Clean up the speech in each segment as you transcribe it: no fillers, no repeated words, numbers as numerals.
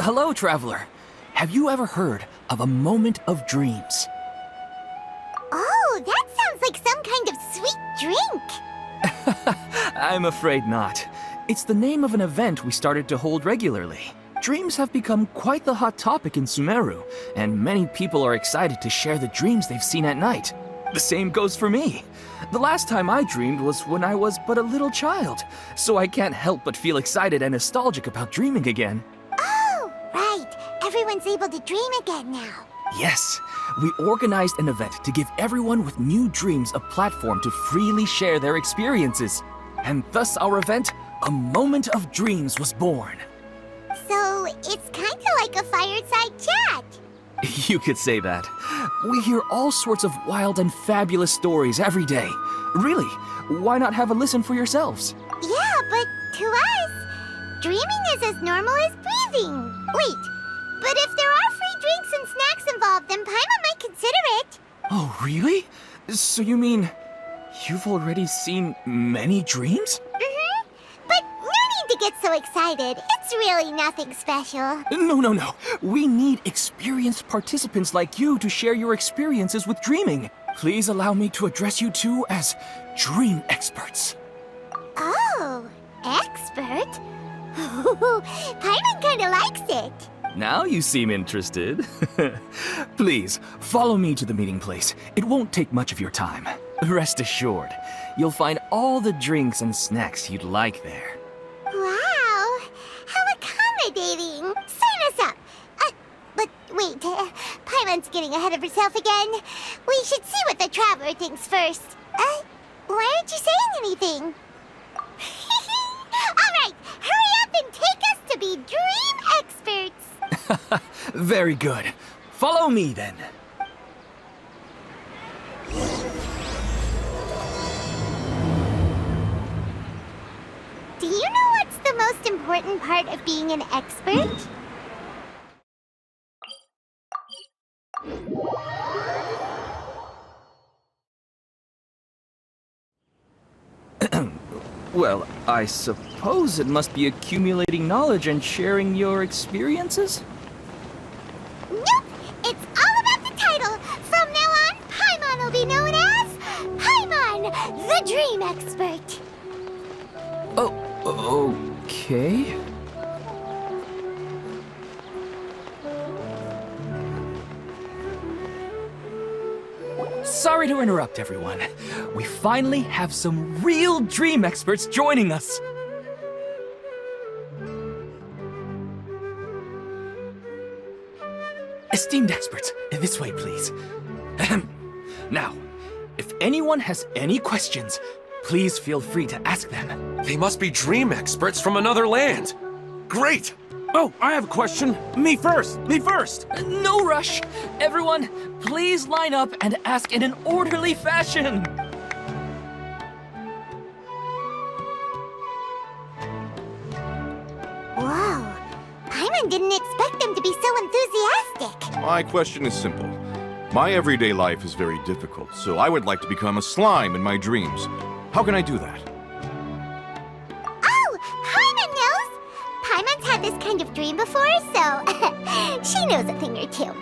Hello, traveler. Have you ever heard of a moment of dreams? Oh, that sounds like some kind of sweet drink. I'm afraid not. It's the name of an event we started to hold regularly. Dreams have become quite the hot topic in Sumeru, and many people are excited to share the dreams they've seen at night. The same goes for me. The last time I dreamed was when I was but a little child, so I can't help but feel excited and nostalgic about dreaming again. Oh, right. Everyone's able to dream again now. Yes, we organized an event to give everyone with new dreams a platform to freely share their experiences. And thus our event, A Moment of Dreams, was born. So, it's kinda like a fireside chat. You could say that. We hear all sorts of wild and fabulous stories every day. Really, why not have a listen for yourselves? Yeah, but to us, dreaming is as normal as breathing. Wait, but if there are free drinks and snacks involved, then Paimon might consider it. Oh, really? So you mean you've already seen many dreams? But no need to get so excited. It's really nothing special. No. We need experienced participants like you to share your experiences with dreaming. Please allow me to address you two as dream experts. Oh, expert? Paimon kinda likes it. Now you seem interested. Please, follow me to the meeting place. It won't take much of your time. Rest assured, you'll find all the drinks and snacks you'd like there. Wow, how accommodating. Sign us up. But wait, Paimon's getting ahead of herself again. We should see what the traveler thinks first. Why aren't you saying anything? All right, hurry up and take us to be dream experts. Very good. Follow me then. Do you know what's the most important part of being an expert? Well, I suppose it must be accumulating knowledge and sharing your experiences? Nope! It's all about the title! From now on, Paimon will be known as Paimon, the Dream Expert! Oh, okay. Sorry to interrupt, everyone. We finally have some real dream experts joining us. Esteemed experts, this way, please. Ahem. Now, if anyone has any questions, please feel free to ask them. They must be dream experts from another land. Great! Oh, I have a question. Me first! Me first! No rush! Everyone, please line up and ask in an orderly fashion! Whoa, Paimon didn't expect them to be so enthusiastic. My question is simple. My everyday life is very difficult, so I would like to become a slime in my dreams. How can I do that? Oh, Paimon knows! Paimon's had this kind of dream before, so she knows a thing or two.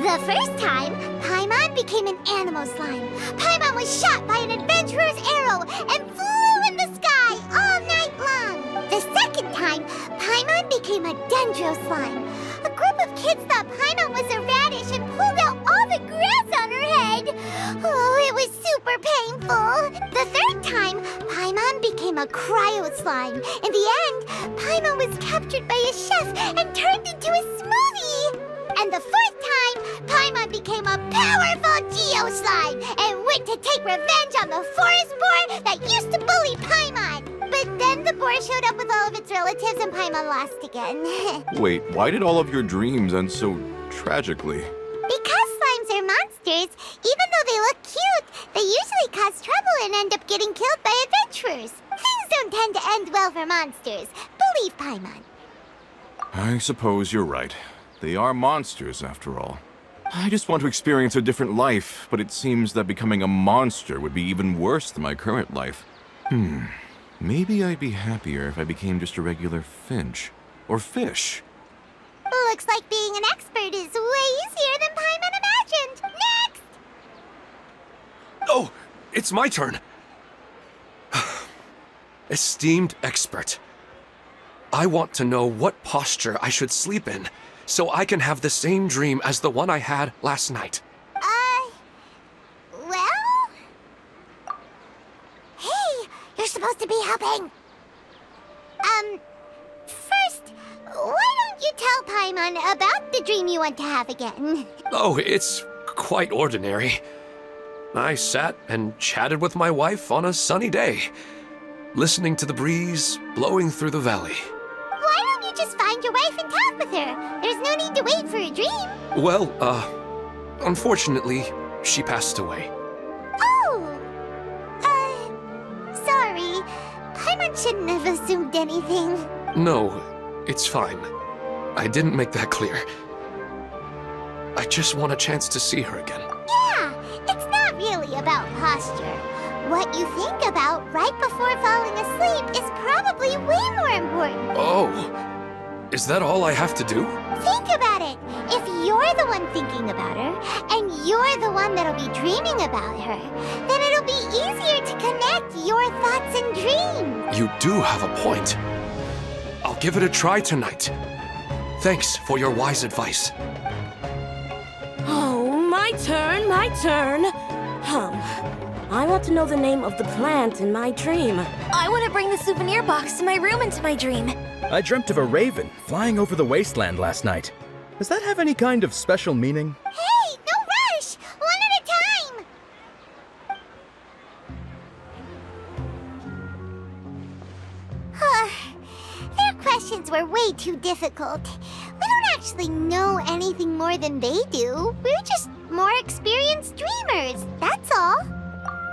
The first time, Paimon became an animal slime. Paimon was shot by an adventurer's arrow and flew in the sky all night long. The second time, Paimon became a dendro slime. A group of kids thought Paimon was a radish and pulled out all the grass on her head. Oh, it was super painful. The third time, Paimon became a cryo slime. In the end, Paimon was captured by a chef and turned into a smoothie. And the fourth time, Paimon became a powerful Geo slime and went to take revenge on the forest boar that used to bully Paimon. But then the boar showed up with all of its relatives and Paimon lost again. Wait, why did all of your dreams end so tragically? Because slimes are monsters, even though they look cute, they usually cause trouble and end up getting killed by adventurers. Things don't tend to end well for monsters. Believe Paimon. I suppose you're right. They are monsters, after all. I just want to experience a different life, but it seems that becoming a monster would be even worse than my current life. Maybe I'd be happier if I became just a regular finch. Or fish. Looks like being an expert is way easier than Paimon imagined. Next! Oh, it's my turn. Esteemed expert, I want to know what posture I should sleep in so I can have the same dream as the one I had last night. Well? Hey, you're supposed to be helping. First, why don't you tell Paimon about the dream you want to have again? Oh, it's quite ordinary. I sat and chatted with my wife on a sunny day, listening to the breeze blowing through the valley. Why don't you just find your wife and talk with her? There's no need to wait for a dream. Well, unfortunately, she passed away. Oh! Sorry. Paimon shouldn't have assumed anything. No, it's fine. I didn't make that clear. I just want a chance to see her again. Yeah, it's not really about posture. What you think about right before falling asleep is probably way more important. Oh, is that all I have to do? Think about it. If you're the one thinking about her, and you're the one that'll be dreaming about her, then it'll be easier to connect your thoughts and dreams. You do have a point. I'll give it a try tonight. Thanks for your wise advice. Oh, my turn, my turn. I want to know the name of the plant in my dream. I want to bring the souvenir box to my room into my dream. I dreamt of a raven flying over the wasteland last night. Does that have any kind of special meaning? Hey, no rush! One at a time! Their questions were way too difficult. We don't actually know anything more than they do. We're just more experienced dreamers, that's all.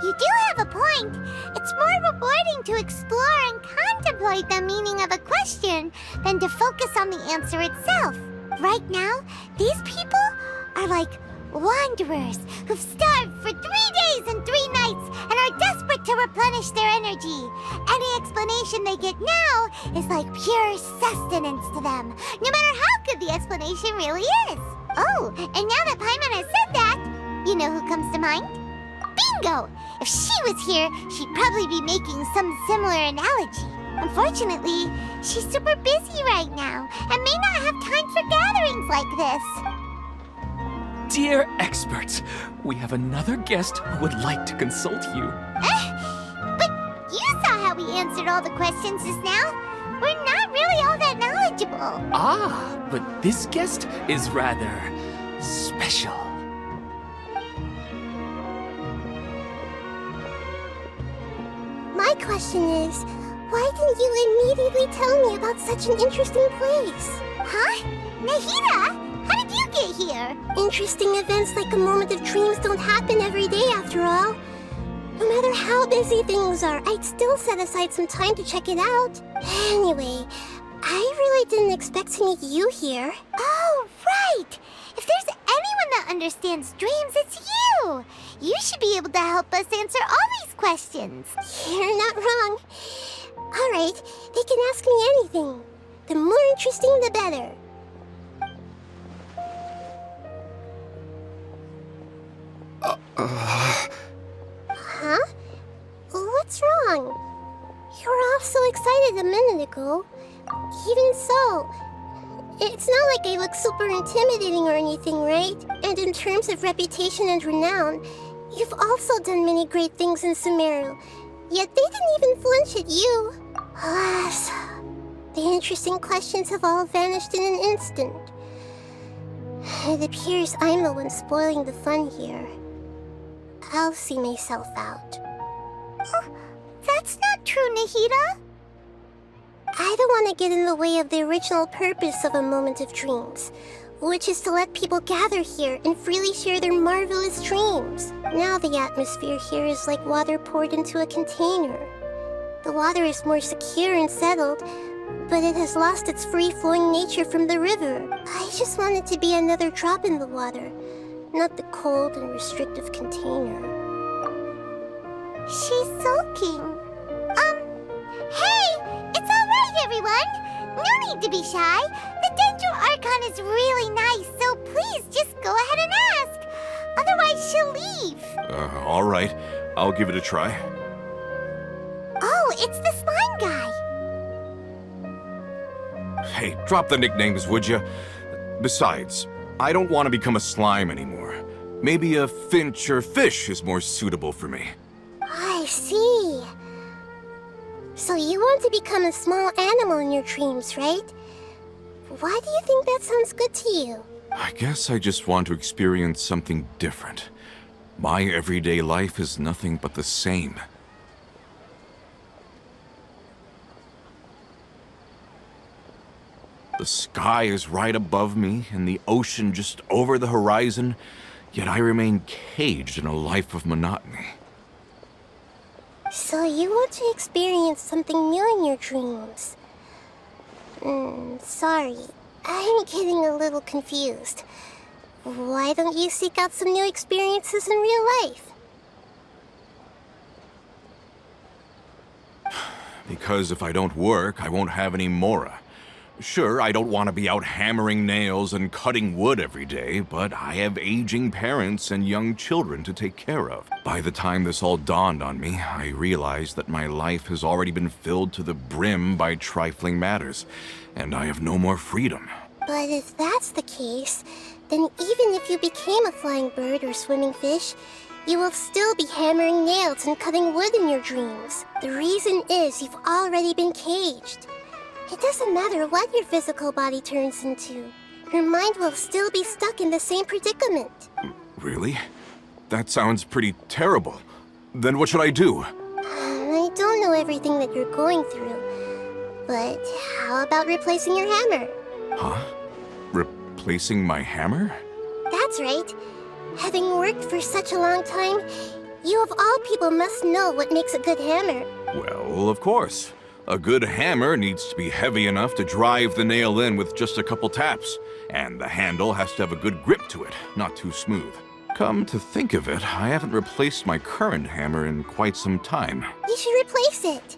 You do have a point. It's more rewarding to explore and contemplate the meaning of a question than to focus on the answer itself. Right now, these people are like wanderers who've starved for 3 days and 3 nights and are desperate to replenish their energy. Any explanation they get now is like pure sustenance to them, no matter how good the explanation really is. Oh, and now that Paimon has said that, you know who comes to mind? Bingo! If she was here, she'd probably be making some similar analogy. Unfortunately, she's super busy right now and may not have time for gatherings like this. Dear experts, we have another guest who would like to consult you. But you saw how we answered all the questions just now. We're not really all that knowledgeable. Ah, but this guest is rather special. My question is, why didn't you immediately tell me about such an interesting place? Huh? Nahida? How did you get here? Interesting events like a moment of dreams don't happen every day after all. No matter how busy things are, I'd still set aside some time to check it out. Anyway, I really didn't expect to meet you here. Oh, right! If there's anyone that understands dreams, it's you! You should be able to help us answer all these questions. You're not wrong. All right, they can ask me anything. The more interesting, the better. Huh? What's wrong? You were all so excited a minute ago. Even so, it's not like I look super intimidating or anything, right? And in terms of reputation and renown, you've also done many great things in Sumeru. Yet they didn't even flinch at you. Alas, the interesting questions have all vanished in an instant. It appears I'm the one spoiling the fun here. I'll see myself out. That's not true, Nahida. I don't want to get in the way of the original purpose of a moment of dreams, which is to let people gather here and freely share their marvelous dreams. Now the atmosphere here is like water poured into a container. The water is more secure and settled, but it has lost its free-flowing nature from the river. I just want it to be another drop in the water, not the cold and restrictive container. She's sulking. Hey! It's all right, everyone! No need to be shy. The Dendro Archon is really nice, so please just go ahead and ask. Otherwise, she'll leave. All right. I'll give it a try. Oh, it's the slime guy. Hey, drop the nicknames, would you? Besides, I don't want to become a slime anymore. Maybe a finch or fish is more suitable for me. I see. So you want to become a small animal in your dreams, right? Why do you think that sounds good to you? I guess I just want to experience something different. My everyday life is nothing but the same. The sky is right above me and the ocean just over the horizon, yet I remain caged in a life of monotony. So you want to experience something new in your dreams? Sorry. I'm getting a little confused. Why don't you seek out some new experiences in real life? Because if I don't work, I won't have any Mora. Sure, I don't want to be out hammering nails and cutting wood every day, but I have aging parents and young children to take care of. By the time this all dawned on me, I realized that my life has already been filled to the brim by trifling matters, and I have no more freedom. But if that's the case, then even if you became a flying bird or swimming fish, you will still be hammering nails and cutting wood in your dreams. The reason is you've already been caged. It doesn't matter what your physical body turns into. Your mind will still be stuck in the same predicament. Really? That sounds pretty terrible. Then what should I do? I don't know everything that you're going through, but how about replacing your hammer? Huh? Replacing my hammer? That's right. Having worked for such a long time, you of all people must know what makes a good hammer. Well, of course. A good hammer needs to be heavy enough to drive the nail in with just a couple taps, and the handle has to have a good grip to it, not too smooth. Come to think of it, I haven't replaced my current hammer in quite some time. You should replace it.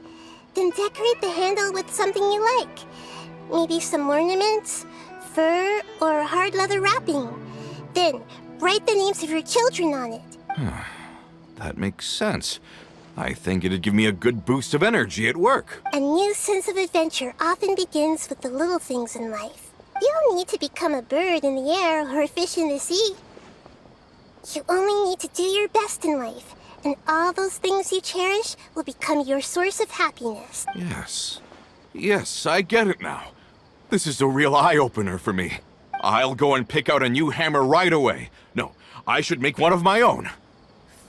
Then decorate the handle with something you like. Maybe some ornaments, fur, or hard leather wrapping. Then write the names of your children on it. That makes sense. I think it'd give me a good boost of energy at work. A new sense of adventure often begins with the little things in life. You don't need to become a bird in the air or a fish in the sea. You only need to do your best in life, and all those things you cherish will become your source of happiness. Yes. Yes, I get it now. This is a real eye-opener for me. I'll go and pick out a new hammer right away. No, I should make one of my own.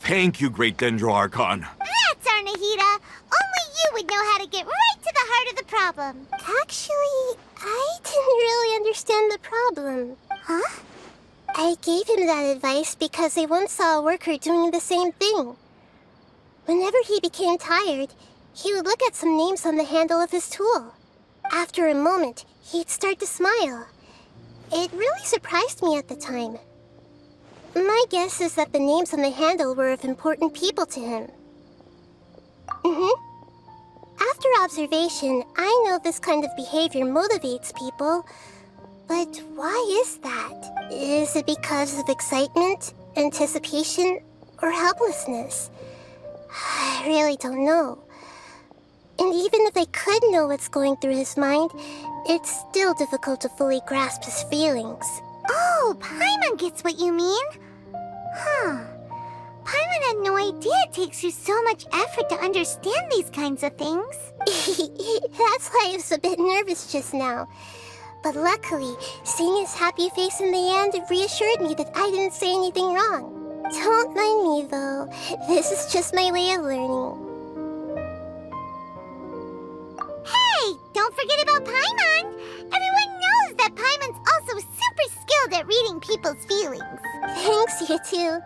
Thank you, Great Dendro Archon. That's our Nahida. Only you would know how to get right to the heart of the problem. Actually, I didn't really understand the problem. Huh? I gave him that advice because I once saw a worker doing the same thing. Whenever he became tired, he would look at some names on the handle of his tool. After a moment, he'd start to smile. It really surprised me at the time. My guess is that the names on the handle were of important people to him. After observation, I know this kind of behavior motivates people. But why is that? Is it because of excitement, anticipation, or helplessness? I really don't know. And even if I could know what's going through his mind, it's still difficult to fully grasp his feelings. Oh, Paimon gets what you mean. Huh. Paimon had no idea it takes you so much effort to understand these kinds of things. That's why I was a bit nervous just now. But luckily, seeing his happy face in the end reassured me that I didn't say anything wrong. Don't mind me, though. This is just my way of learning. Hey, don't forget about Paimon! Everyone knows that Paimon's also super skilled at reading people's feelings. Thanks, you two.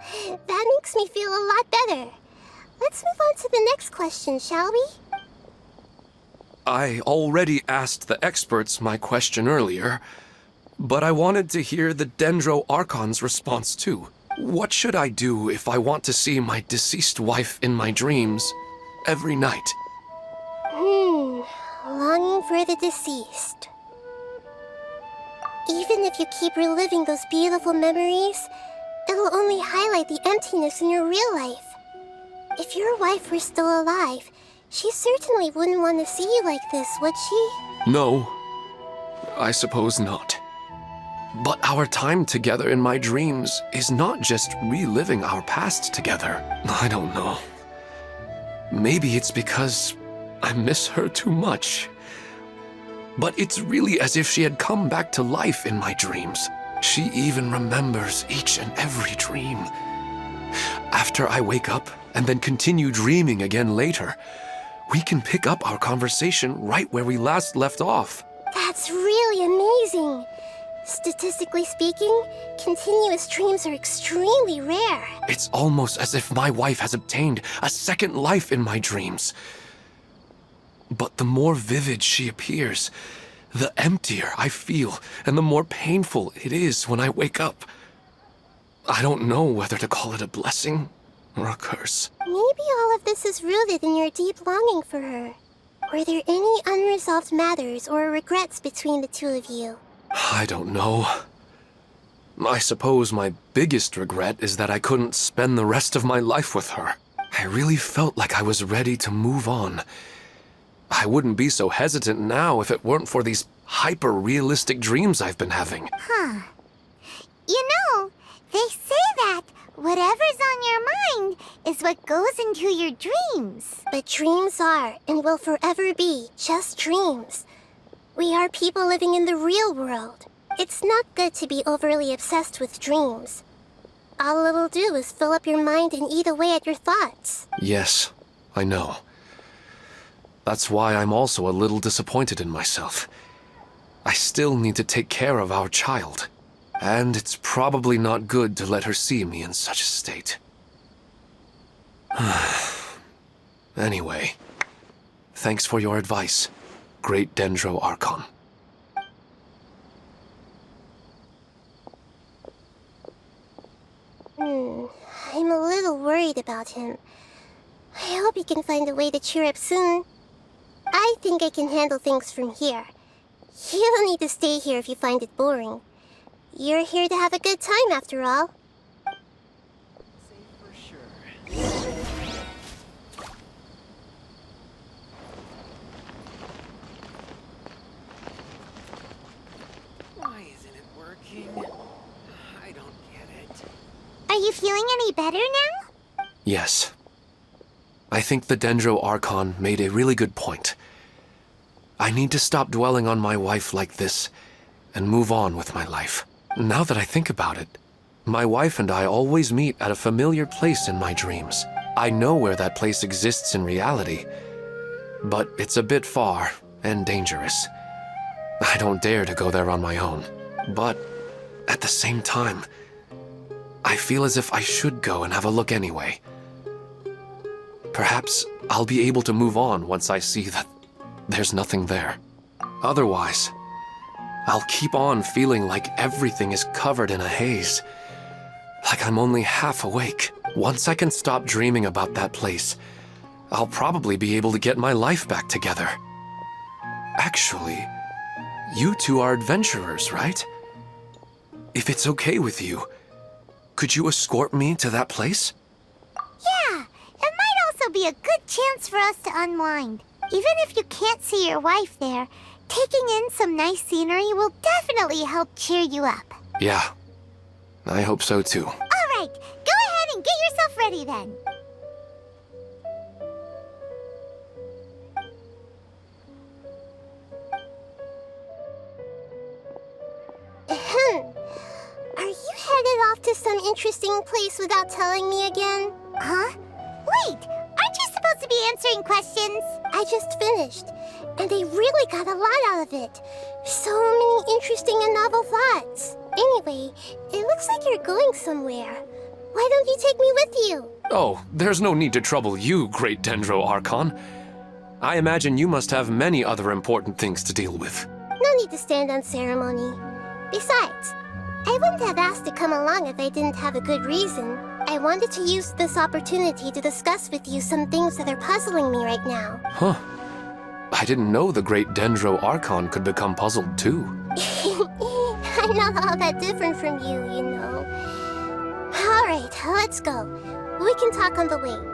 That makes me feel a lot better. Let's move on to the next question, shall we? I already asked the experts my question earlier, but I wanted to hear the Dendro Archon's response too. What should I do if I want to see my deceased wife in my dreams every night? Longing for the deceased. You Even if you keep reliving those beautiful memories, it'll only highlight the emptiness in your real life. If your wife were still alive, she certainly wouldn't want to see you like this, would she? No, I suppose not. But our time together in my dreams is not just reliving our past together. I don't know. Maybe it's because I miss her too much. But it's really as if she had come back to life in my dreams. She even remembers each and every dream. After I wake up and then continue dreaming again later, we can pick up our conversation right where we last left off. That's really amazing. Statistically speaking, continuous dreams are extremely rare. It's almost as if my wife has obtained a second life in my dreams. But the more vivid she appears, the emptier I feel, and the more painful it is when I wake up. I don't know whether to call it a blessing or a curse. Maybe all of this is rooted in your deep longing for her. Were there any unresolved matters or regrets between the two of you? I don't know. I suppose my biggest regret is that I couldn't spend the rest of my life with her. I really felt like I was ready to move on. I wouldn't be so hesitant now if it weren't for these hyper-realistic dreams I've been having. Huh. You know, they say that whatever's on your mind is what goes into your dreams. But dreams are and will forever be just dreams. We are people living in the real world. It's not good to be overly obsessed with dreams. All it'll do is fill up your mind and eat away at your thoughts. Yes, I know. That's why I'm also a little disappointed in myself. I still need to take care of our child. And it's probably not good to let her see me in such a state. Anyway, thanks for your advice, Great Dendro Archon. I'm a little worried about him. I hope he can find a way to cheer up soon. I think I can handle things from here. You don't need to stay here if you find it boring. You're here to have a good time, after all. Why isn't it working? I don't get it. Are you feeling any better now? Yes. I think the Dendro Archon made a really good point. I need to stop dwelling on my wife like this and move on with my life. Now that I think about it, my wife and I always meet at a familiar place in my dreams. I know where that place exists in reality, but it's a bit far and dangerous. I don't dare to go there on my own. But at the same time, I feel as if I should go and have a look anyway. Perhaps I'll be able to move on once I see that there's nothing there. Otherwise, I'll keep on feeling like everything is covered in a haze. Like I'm only half awake. Once I can stop dreaming about that place, I'll probably be able to get my life back together. Actually, you two are adventurers, right? If it's okay with you, could you escort me to that place? Yeah, it might also be a good chance for us to unwind. Even if you can't see your wife there, taking in some nice scenery will definitely help cheer you up. Yeah, I hope so too. All right, go ahead and get yourself ready then. Are you headed off to some interesting place without telling me again? Huh? Wait, aren't you supposed to be answering questions? I just finished, and I really got a lot out of it. So many interesting and novel thoughts. Anyway, it looks like you're going somewhere. Why don't you take me with you? Oh, there's no need to trouble you, Great Dendro Archon. I imagine you must have many other important things to deal with. No need to stand on ceremony. Besides, I wouldn't have asked to come along if I didn't have a good reason. I wanted to use this opportunity to discuss with you some things that are puzzling me right now. Huh. I didn't know the Great Dendro Archon could become puzzled too. I I'm not all that different from you, you know. Alright, let's go. We can talk on the way.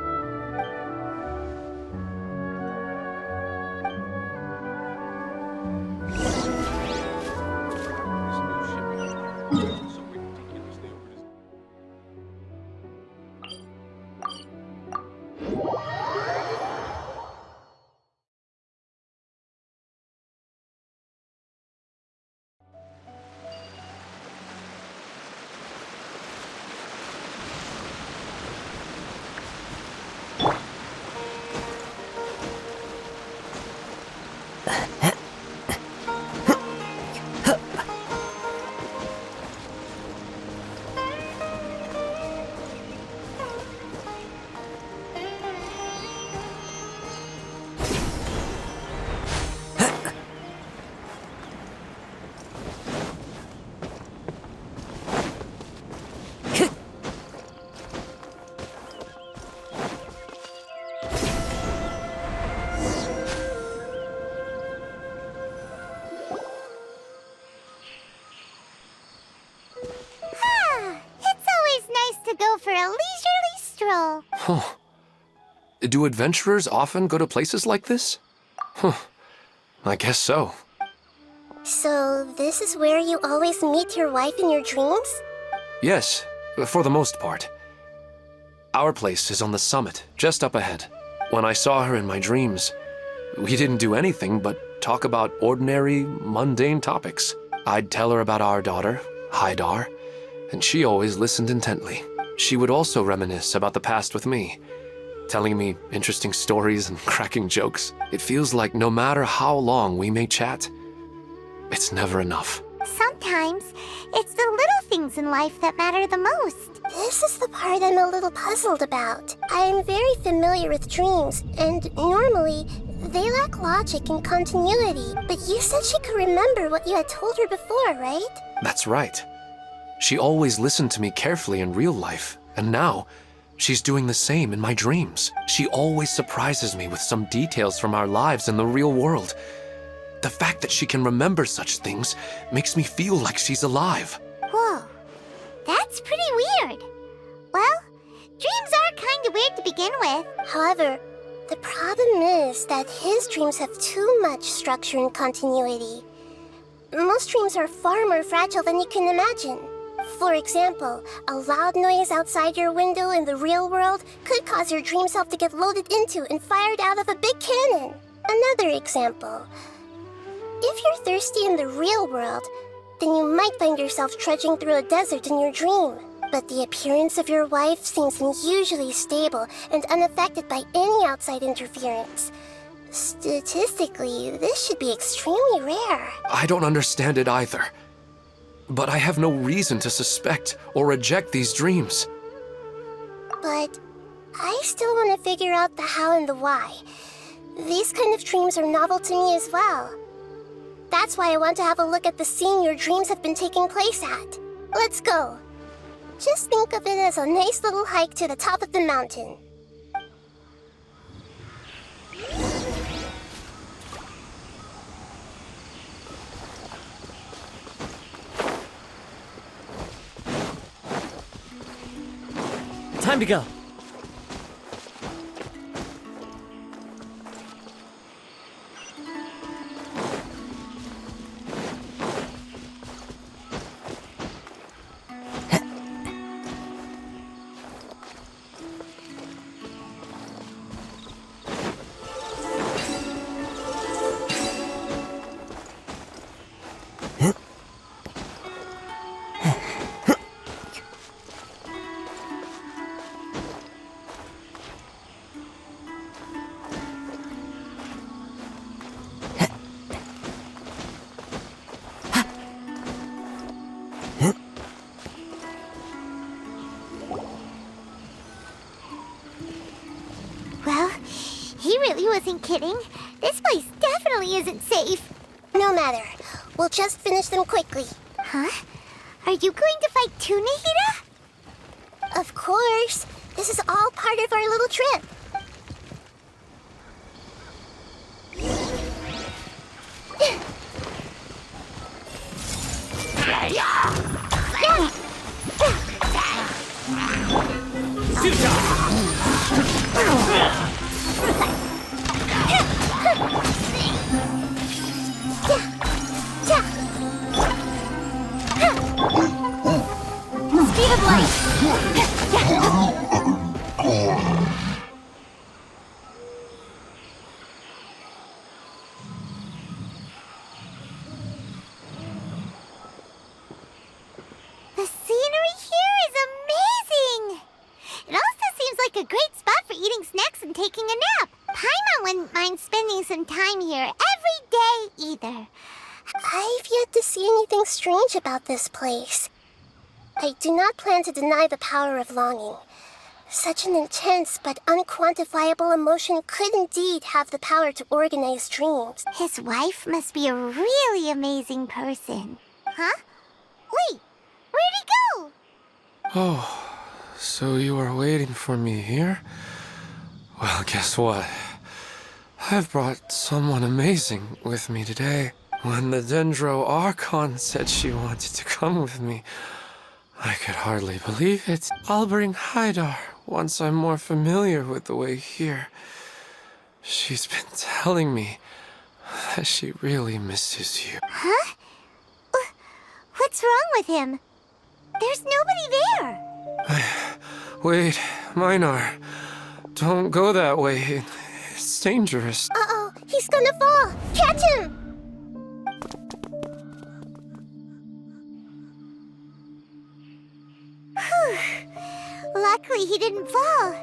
Go for a leisurely stroll. Huh. Do adventurers often go to places like this? Huh. I guess so. So, this is where you always meet your wife in your dreams? Yes, for the most part. Our place is on the summit, just up ahead. When I saw her in my dreams, we didn't do anything but talk about ordinary, mundane topics. I'd tell her about our daughter, Haidar, and she always listened intently. She would also reminisce about the past with me, telling me interesting stories and cracking jokes. It feels like no matter how long we may chat, it's never enough. Sometimes, it's the little things in life that matter the most. This is the part I'm a little puzzled about. I am very familiar with dreams, and normally, they lack logic and continuity. But you said she could remember what you had told her before, right? That's right. She always listened to me carefully in real life, and now, she's doing the same in my dreams. She always surprises me with some details from our lives in the real world. The fact that she can remember such things makes me feel like she's alive. Whoa, that's pretty weird. Well, dreams are kind of weird to begin with. However, the problem is that his dreams have too much structure and continuity. Most dreams are far more fragile than you can imagine. For example, a loud noise outside your window in the real world could cause your dream self to get loaded into and fired out of a big cannon. Another example. If you're thirsty in the real world, then you might find yourself trudging through a desert in your dream. But the appearance of your wife seems unusually stable and unaffected by any outside interference. Statistically, this should be extremely rare. I don't understand it either. But I have no reason to suspect or reject these dreams. But I still want to figure out the how and the why. These kind of dreams are novel to me as well. That's why I want to have a look at the scene your dreams have been taking place at. Let's go. Just think of it as a nice little hike to the top of the mountain. Time to go. Well, he really wasn't kidding. This place definitely isn't safe. No matter. We'll just finish them quickly. Huh? Are you going to fight too, Nahida? Of course. This is all part of our little trip. Speed of light! The scenery here is amazing! It also seems like a great spot for eating snacks and taking a nap. Paimon wouldn't mind spending some time here every day either. I've yet to see anything strange about this place. I do not plan to deny the power of longing. Such an intense but unquantifiable emotion could indeed have the power to organize dreams. His wife must be a really amazing person. Huh? Wait, where'd he go? Oh, so you were waiting for me here? Well, guess what? I've brought someone amazing with me today. When the Dendro Archon said she wanted to come with me, I could hardly believe it. I'll bring Haidar once I'm more familiar with the way here. She's been telling me that she really misses you. Huh? What's wrong with him? There's nobody there. Wait, Minar. Don't go that way. It's dangerous. Uh-oh, he's gonna fall! Catch him! Luckily he didn't fall.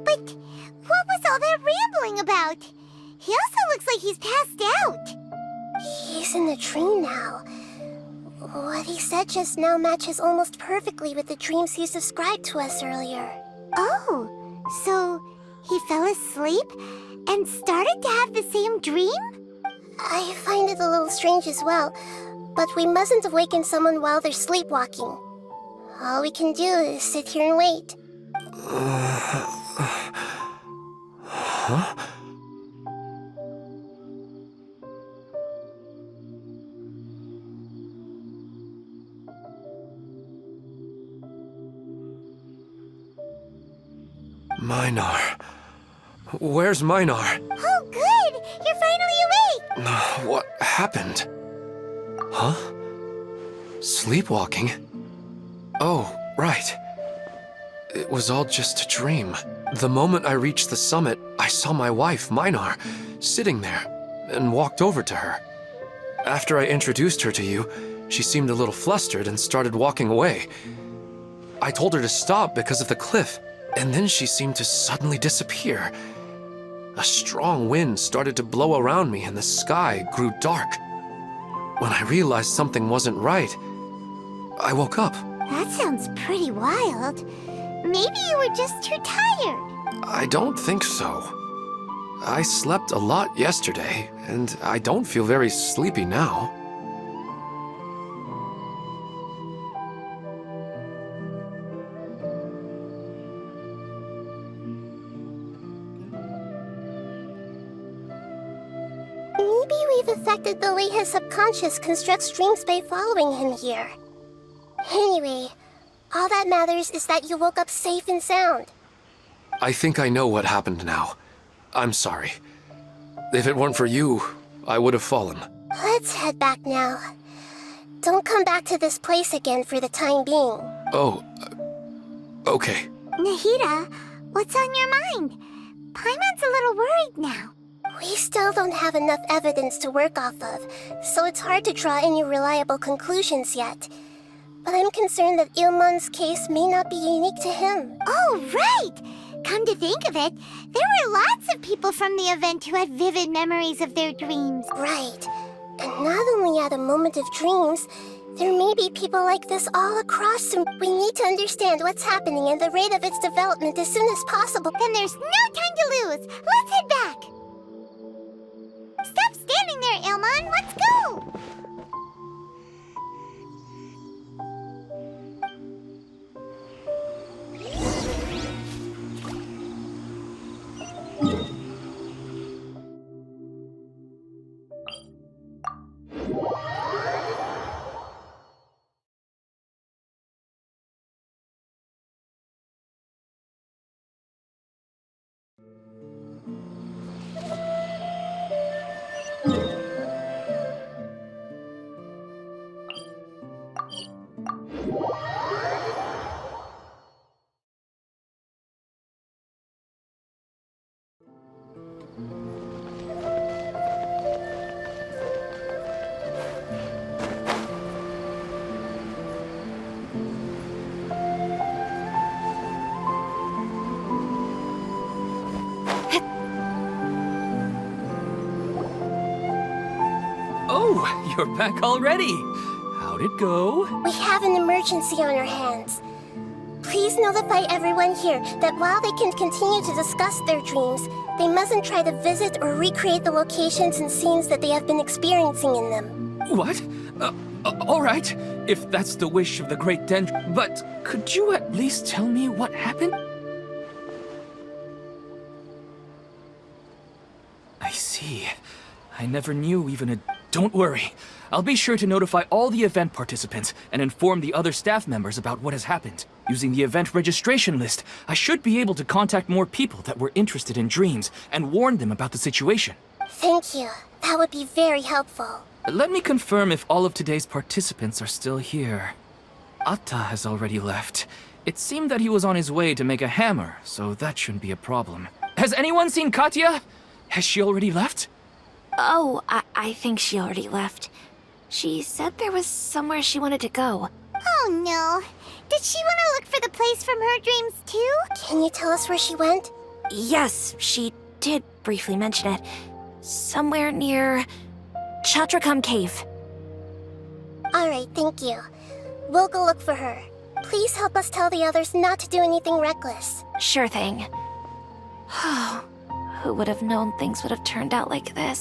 But what was all that rambling about? He also looks like he's passed out. He's in a dream now. What he said just now matches almost perfectly with the dreams he's described to us earlier. Oh, so he fell asleep and started to have the same dream? I find it a little strange as well, but we mustn't awaken someone while they're sleepwalking. All we can do is sit here and wait. Huh? Minar. Where's Minar? Oh, good! You're finally awake! What happened? Huh? Sleepwalking? Oh, right. It was all just a dream. The moment I reached the summit, I saw my wife, Minar, sitting there, and walked over to her. After I introduced her to you, she seemed a little flustered and started walking away. I told her to stop because of the cliff, and then she seemed to suddenly disappear. A strong wind started to blow around me and the sky grew dark. When I realized something wasn't right, I woke up. That sounds pretty wild. Maybe you were just too tired. I don't think so. I slept a lot yesterday, and I don't feel very sleepy now. Maybe we've affected the way his subconscious constructs dreams by following him here. Anyway, all that matters is that you woke up safe and sound. I think I know what happened now. I'm sorry. If it weren't for you, I would have fallen. Let's head back now. Don't come back to this place again for the time being. Oh, okay. Nahida, what's on your mind? Paimon's a little worried now. We still don't have enough evidence to work off of, so it's hard to draw any reliable conclusions yet. But I'm concerned that Ilmon's case may not be unique to him. Oh, right! Come to think of it, there were lots of people from the event who had vivid memories of their dreams. Right. And not only at a moment of dreams, there may be people like this all across, and we need to understand what's happening and the rate of its development as soon as possible. Then there's no time to lose. Let's head back. Stop standing there, Ilmon. Let's go. you're back already. How'd it go? We have an emergency on our hands. Please notify everyone here that while they can continue to discuss their dreams, they mustn't try to visit or recreate the locations and scenes that they have been experiencing in them. What? All right, if that's the wish of the great Dendro. But could you at least tell me what happened? I see. I never knew even a... Don't worry. I'll be sure to notify all the event participants and inform the other staff members about what has happened. Using the event registration list, I should be able to contact more people that were interested in dreams and warn them about the situation. Thank you. That would be very helpful. Let me confirm if all of today's participants are still here. Atta has already left. It seemed that he was on his way to make a hammer, so that shouldn't be a problem. Has anyone seen Katya? Has she already left? Oh, I think she already left. She said there was somewhere she wanted to go. Oh no. Did she want to look for the place from her dreams too? Can you tell us where she went? Yes, she did briefly mention it. Somewhere near Chatrakam Cave. Alright, thank you. We'll go look for her. Please help us tell the others not to do anything reckless. Sure thing. Who would have known things would have turned out like this?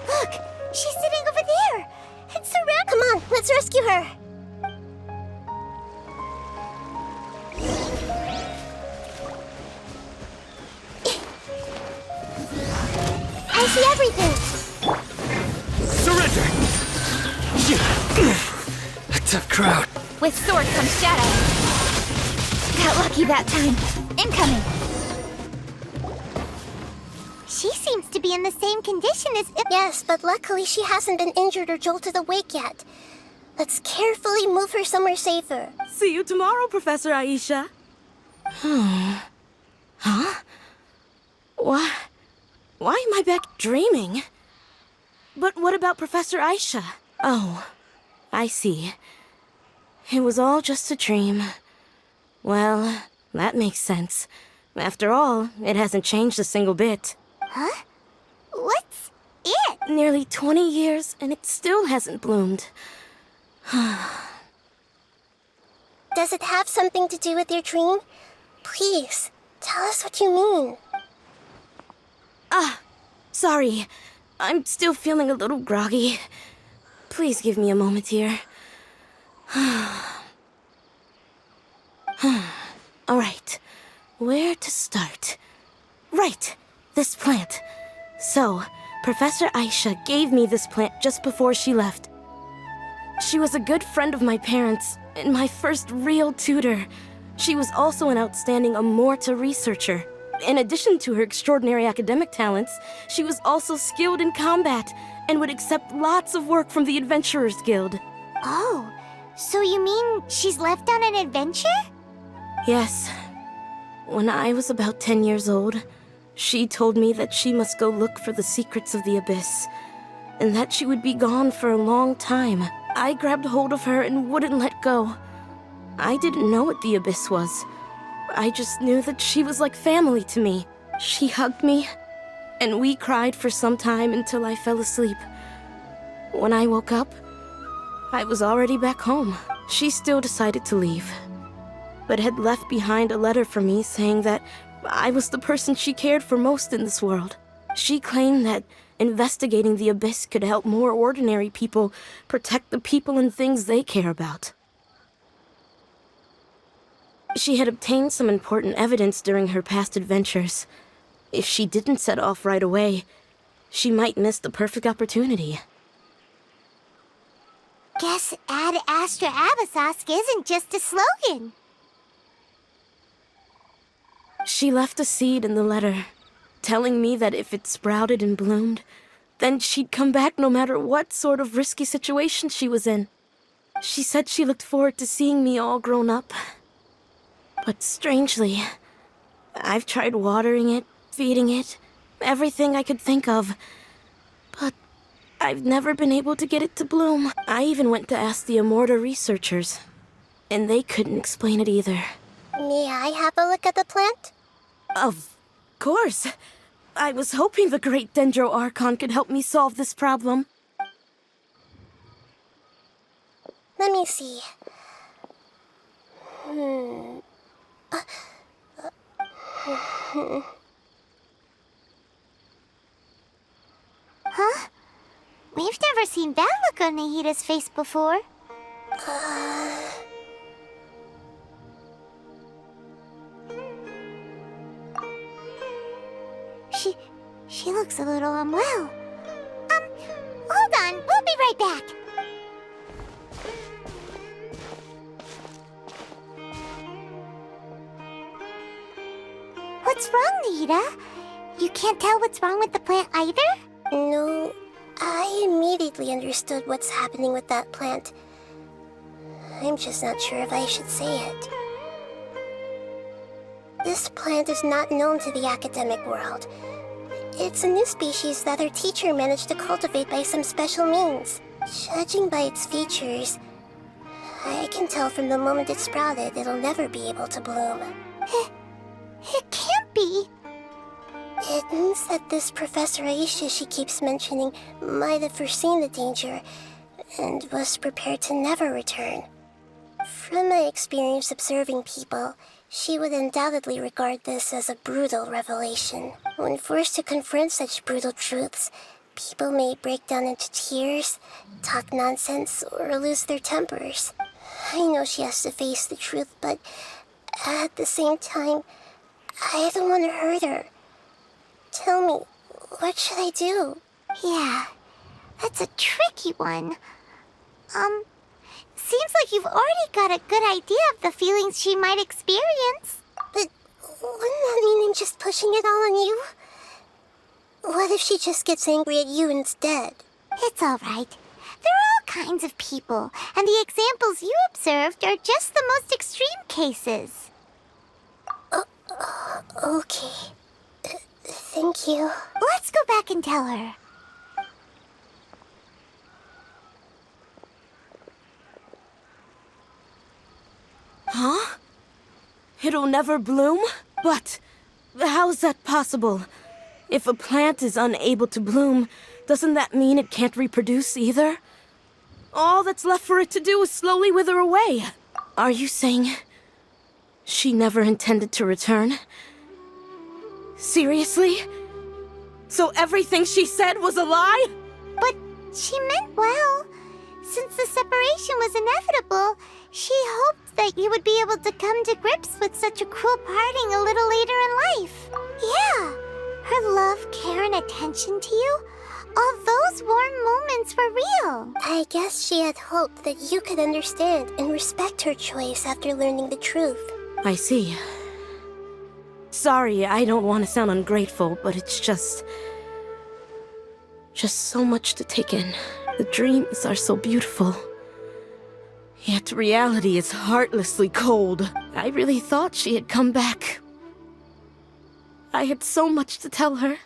Look! She's sitting over there! And surrounded... Come on, let's rescue her! I see everything! Surrender! A tough crowd. With sword comes shadow. Got lucky that time. Incoming. She seems to be in the same condition as... Yes, but luckily she hasn't been injured or jolted awake yet. Let's carefully move her somewhere safer. See you tomorrow, Professor Aisha. Huh? Why am I back dreaming? But what about Professor Aisha? Oh, I see. It was all just a dream. Well, that makes sense. After all, it hasn't changed a single bit. Huh? What's it? Nearly 20 years, and it still hasn't bloomed. Does it have something to do with your dream? Please, tell us what you mean. Sorry. I'm still feeling a little groggy. Please give me a moment here. All right. Where to start? Right. This plant. So, Professor Aisha gave me this plant just before she left. She was a good friend of my parents, and my first real tutor. She was also an outstanding Amorta researcher. In addition to her extraordinary academic talents, she was also skilled in combat, and would accept lots of work from the Adventurers Guild. Oh, so you mean she's left on an adventure? Yes. When I was about 10 years old, she told me that she must go look for the secrets of the Abyss, and that she would be gone for a long time. I grabbed hold of her and wouldn't let go. I didn't know what the Abyss was. I just knew that she was like family to me. She hugged me, and we cried for some time until I fell asleep. When I woke up, I was already back home. She still decided to leave, but had left behind a letter for me saying that I was the person she cared for most in this world. She claimed that investigating the Abyss could help more ordinary people protect the people and things they care about. She had obtained some important evidence during her past adventures. If she didn't set off right away, she might miss the perfect opportunity. Guess Ad Astra Abyssosque isn't just a slogan. She left a seed in the letter, telling me that if it sprouted and bloomed, then she'd come back no matter what sort of risky situation she was in. She said she looked forward to seeing me all grown up. But strangely, I've tried watering it, feeding it, everything I could think of. But I've never been able to get it to bloom. I even went to ask the Immorta researchers, and they couldn't explain it either. May I have a look at the plant? Of course. I was hoping the great Dendro Archon could help me solve this problem. Let me see. Huh? We've never seen that look on Nahida's face before. She looks a little unwell. Hold on, we'll be right back. What's wrong, Nahida? You can't tell what's wrong with the plant either? No, I immediately understood what's happening with that plant. I'm just not sure if I should say it. This plant is not known to the academic world. It's a new species that our teacher managed to cultivate by some special means. Judging by its features, I can tell from the moment it sprouted it'll never be able to bloom. It can't be. It means that this Professor Aisha she keeps mentioning might have foreseen the danger and was prepared to never return. From my experience observing people, she would undoubtedly regard this as a brutal revelation. When forced to confront such brutal truths, people may break down into tears, talk nonsense, or lose their tempers. I know she has to face the truth, but at the same time, I don't want to hurt her. Tell me, what should I do? Yeah, that's a tricky one. Seems like you've already got a good idea of the feelings she might experience. But wouldn't that mean I'm just pushing it all on you? What if she just gets angry at you instead? It's all right. There are all kinds of people, and the examples you observed are just the most extreme cases. Okay. Thank you. Let's go back and tell her. Huh? It'll never bloom? But how's that possible? If a plant is unable to bloom, doesn't that mean it can't reproduce either? All that's left for it to do is slowly wither away. Are you saying she never intended to return? Seriously? So everything she said was a lie? But she meant well. Since the separation was inevitable, she hoped that you would be able to come to grips with such a cruel parting a little later in life. Yeah, her love, care, and attention to you, all those warm moments were real. I guess she had hoped that you could understand and respect her choice after learning the truth. I see. Sorry, I don't want to sound ungrateful, but it's just so much to take in. The dreams are so beautiful. Yet reality is heartlessly cold. I really thought she had come back. I had so much to tell her.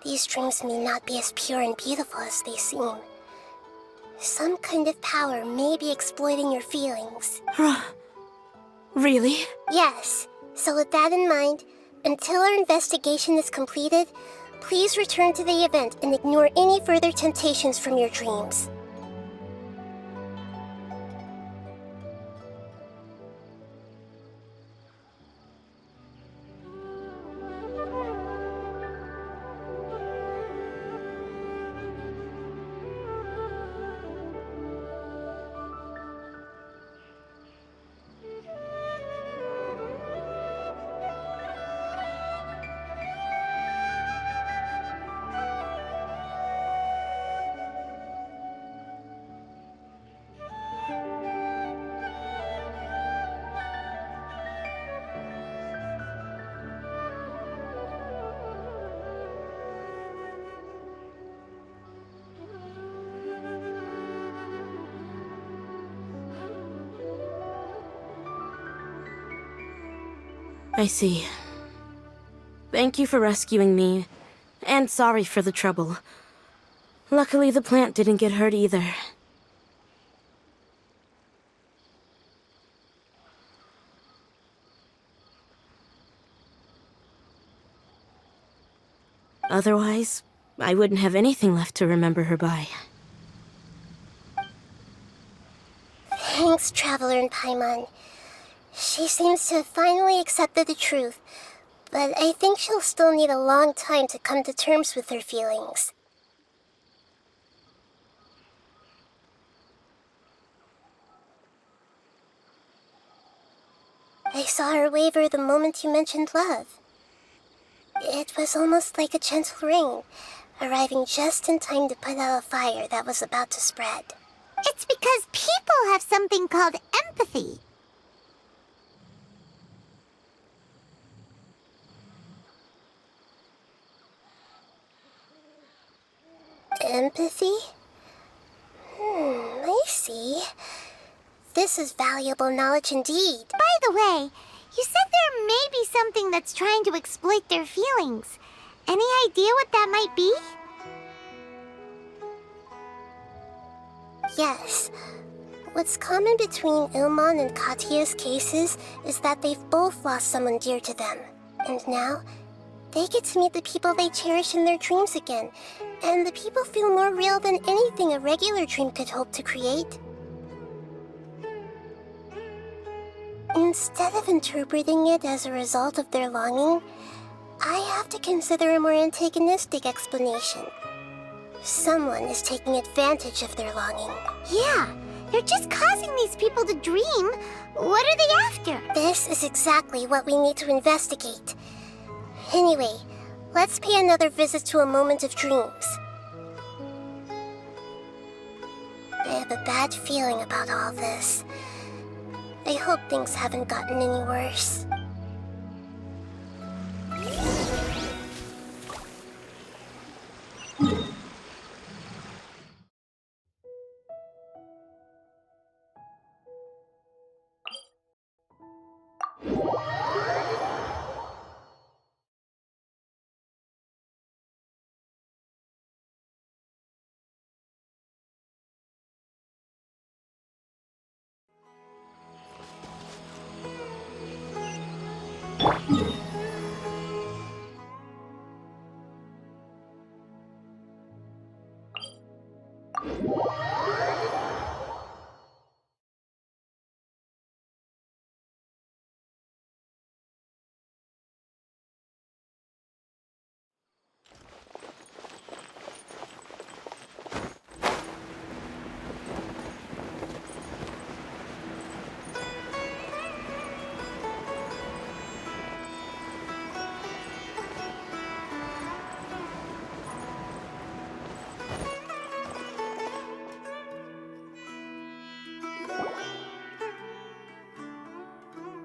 These dreams may not be as pure and beautiful as they seem. Some kind of power may be exploiting your feelings. Really? Yes. So with that in mind, until our investigation is completed, please return to the event and ignore any further temptations from your dreams. I see. Thank you for rescuing me, and sorry for the trouble. Luckily, the plant didn't get hurt either. Otherwise, I wouldn't have anything left to remember her by. Thanks, Traveler and Paimon. She seems to have finally accepted the truth, but I think she'll still need a long time to come to terms with her feelings. I saw her waver the moment you mentioned love. It was almost like a gentle rain, arriving just in time to put out a fire that was about to spread. It's because people have something called empathy. Empathy? I see. This is valuable knowledge indeed. By the way, you said there may be something that's trying to exploit their feelings. Any idea what that might be? Yes. What's common between Ilmon and Katya's cases is that they've both lost someone dear to them. And now, they get to meet the people they cherish in their dreams again. And the people feel more real than anything a regular dream could hope to create. Instead of interpreting it as a result of their longing, I have to consider a more antagonistic explanation. Someone is taking advantage of their longing. Yeah, they're just causing these people to dream. What are they after? This is exactly what we need to investigate. Anyway, let's pay another visit to a moment of dreams. I have a bad feeling about all this. I hope things haven't gotten any worse.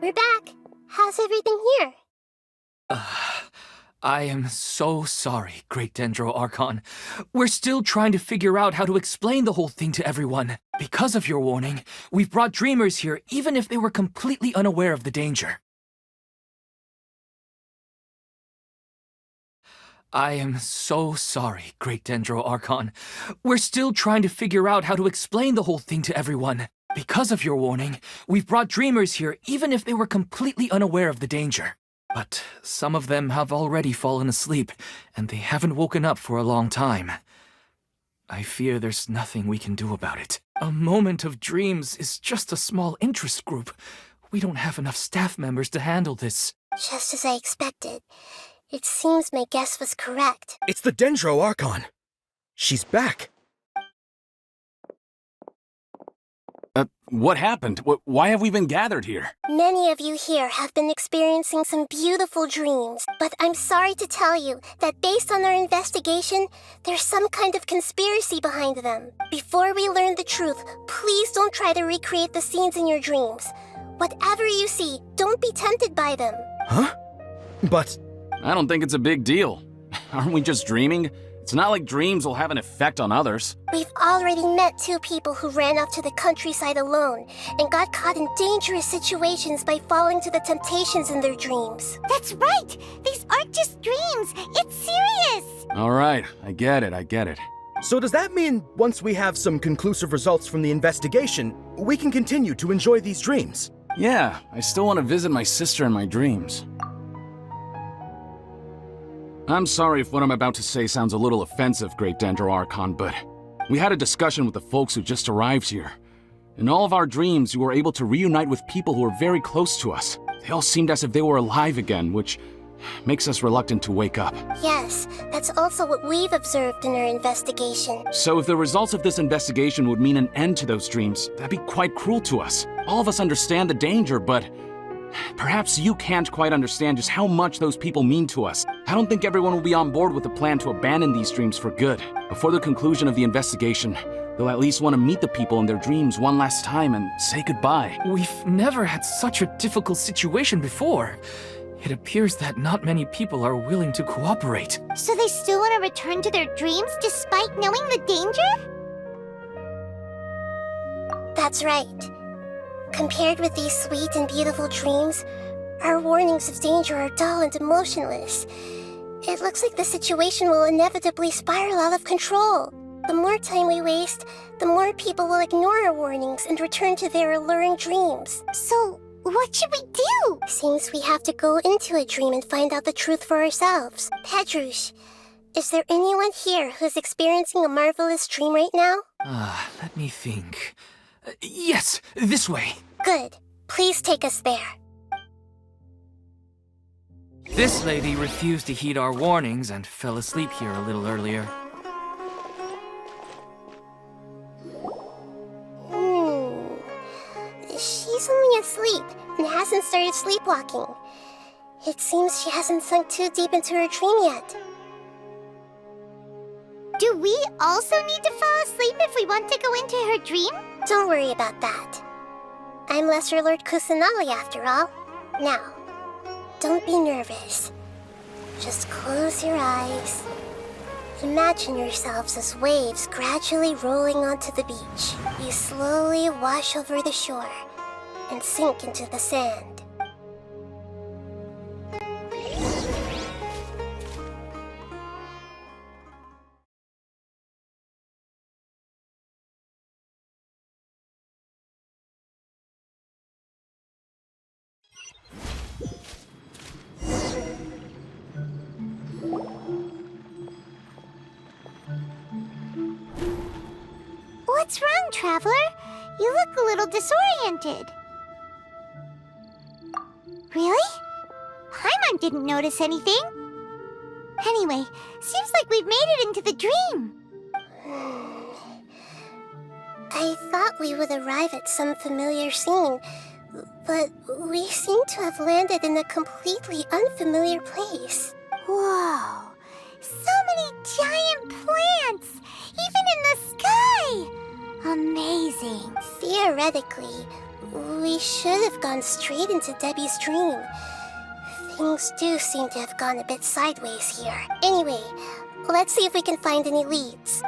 We're back. How's everything here? I am so sorry, Great Dendro Archon. We're still trying to figure out how to explain the whole thing to everyone. Because of your warning, we've brought dreamers here even if they were completely unaware of the danger. I am so sorry, Great Dendro Archon. We're still trying to figure out how to explain the whole thing to everyone. Because of your warning, we've brought dreamers here even if they were completely unaware of the danger. But some of them have already fallen asleep, and they haven't woken up for a long time. I fear there's nothing we can do about it. A moment of dreams is just a small interest group. We don't have enough staff members to handle this. Just as I expected. It seems my guess was correct. It's the Dendro Archon. She's back. What happened? Why have we been gathered here? Many of you here have been experiencing some beautiful dreams, but I'm sorry to tell you that based on our investigation, there's some kind of conspiracy behind them. Before we learn the truth, please don't try to recreate the scenes in your dreams. Whatever you see, don't be tempted by them. Huh? But... I don't think it's a big deal. Aren't we just dreaming? It's not like dreams will have an effect on others. We've already met 2 people who ran off to the countryside alone and got caught in dangerous situations by falling to the temptations in their dreams. That's right! These aren't just dreams! It's serious! Alright, I get it. So does that mean once we have some conclusive results from the investigation, we can continue to enjoy these dreams? Yeah, I still want to visit my sister in my dreams. I'm sorry if what I'm about to say sounds a little offensive, Great Dendro Archon, but we had a discussion with the folks who just arrived here. In all of our dreams, we were able to reunite with people who were very close to us. They all seemed as if they were alive again, which makes us reluctant to wake up. Yes, that's also what we've observed in our investigation. So if the results of this investigation would mean an end to those dreams, that'd be quite cruel to us. All of us understand the danger, but perhaps you can't quite understand just how much those people mean to us. I don't think everyone will be on board with the plan to abandon these dreams for good. Before the conclusion of the investigation, they'll at least want to meet the people in their dreams one last time and say goodbye. We've never had such a difficult situation before. It appears that not many people are willing to cooperate. So they still want to return to their dreams despite knowing the danger? That's right. Compared with these sweet and beautiful dreams, our warnings of danger are dull and emotionless. It looks like the situation will inevitably spiral out of control. The more time we waste, the more people will ignore our warnings and return to their alluring dreams. So, what should we do? Seems we have to go into a dream and find out the truth for ourselves. Pedrush, is there anyone here who's experiencing a marvelous dream right now? Let me think. Yes, this way. Good. Please take us there. This lady refused to heed our warnings and fell asleep here a little earlier. She's only asleep and hasn't started sleepwalking. It seems she hasn't sunk too deep into her dream yet. Do we also need to fall asleep if we want to go into her dream? Don't worry about that. I'm Lesser Lord Kusanali after all. Now, don't be nervous. Just close your eyes. Imagine yourselves as waves gradually rolling onto the beach. You slowly wash over the shore and sink into the sand. What's wrong, Traveler? You look a little disoriented. Really? Paimon didn't notice anything. Anyway, seems like we've made it into the dream. I thought we would arrive at some familiar scene, but we seem to have landed in a completely unfamiliar place. Whoa! So many giant plants! Even in the sky! Amazing. Theoretically, we should have gone straight into Debbie's dream. Things do seem to have gone a bit sideways here. Anyway, let's see if we can find any leads.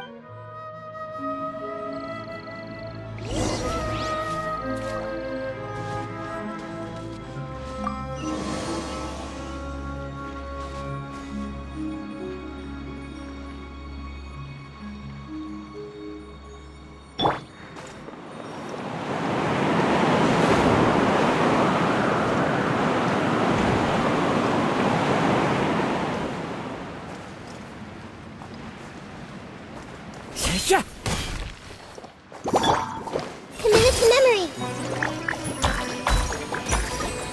Yeah. Committed to memory.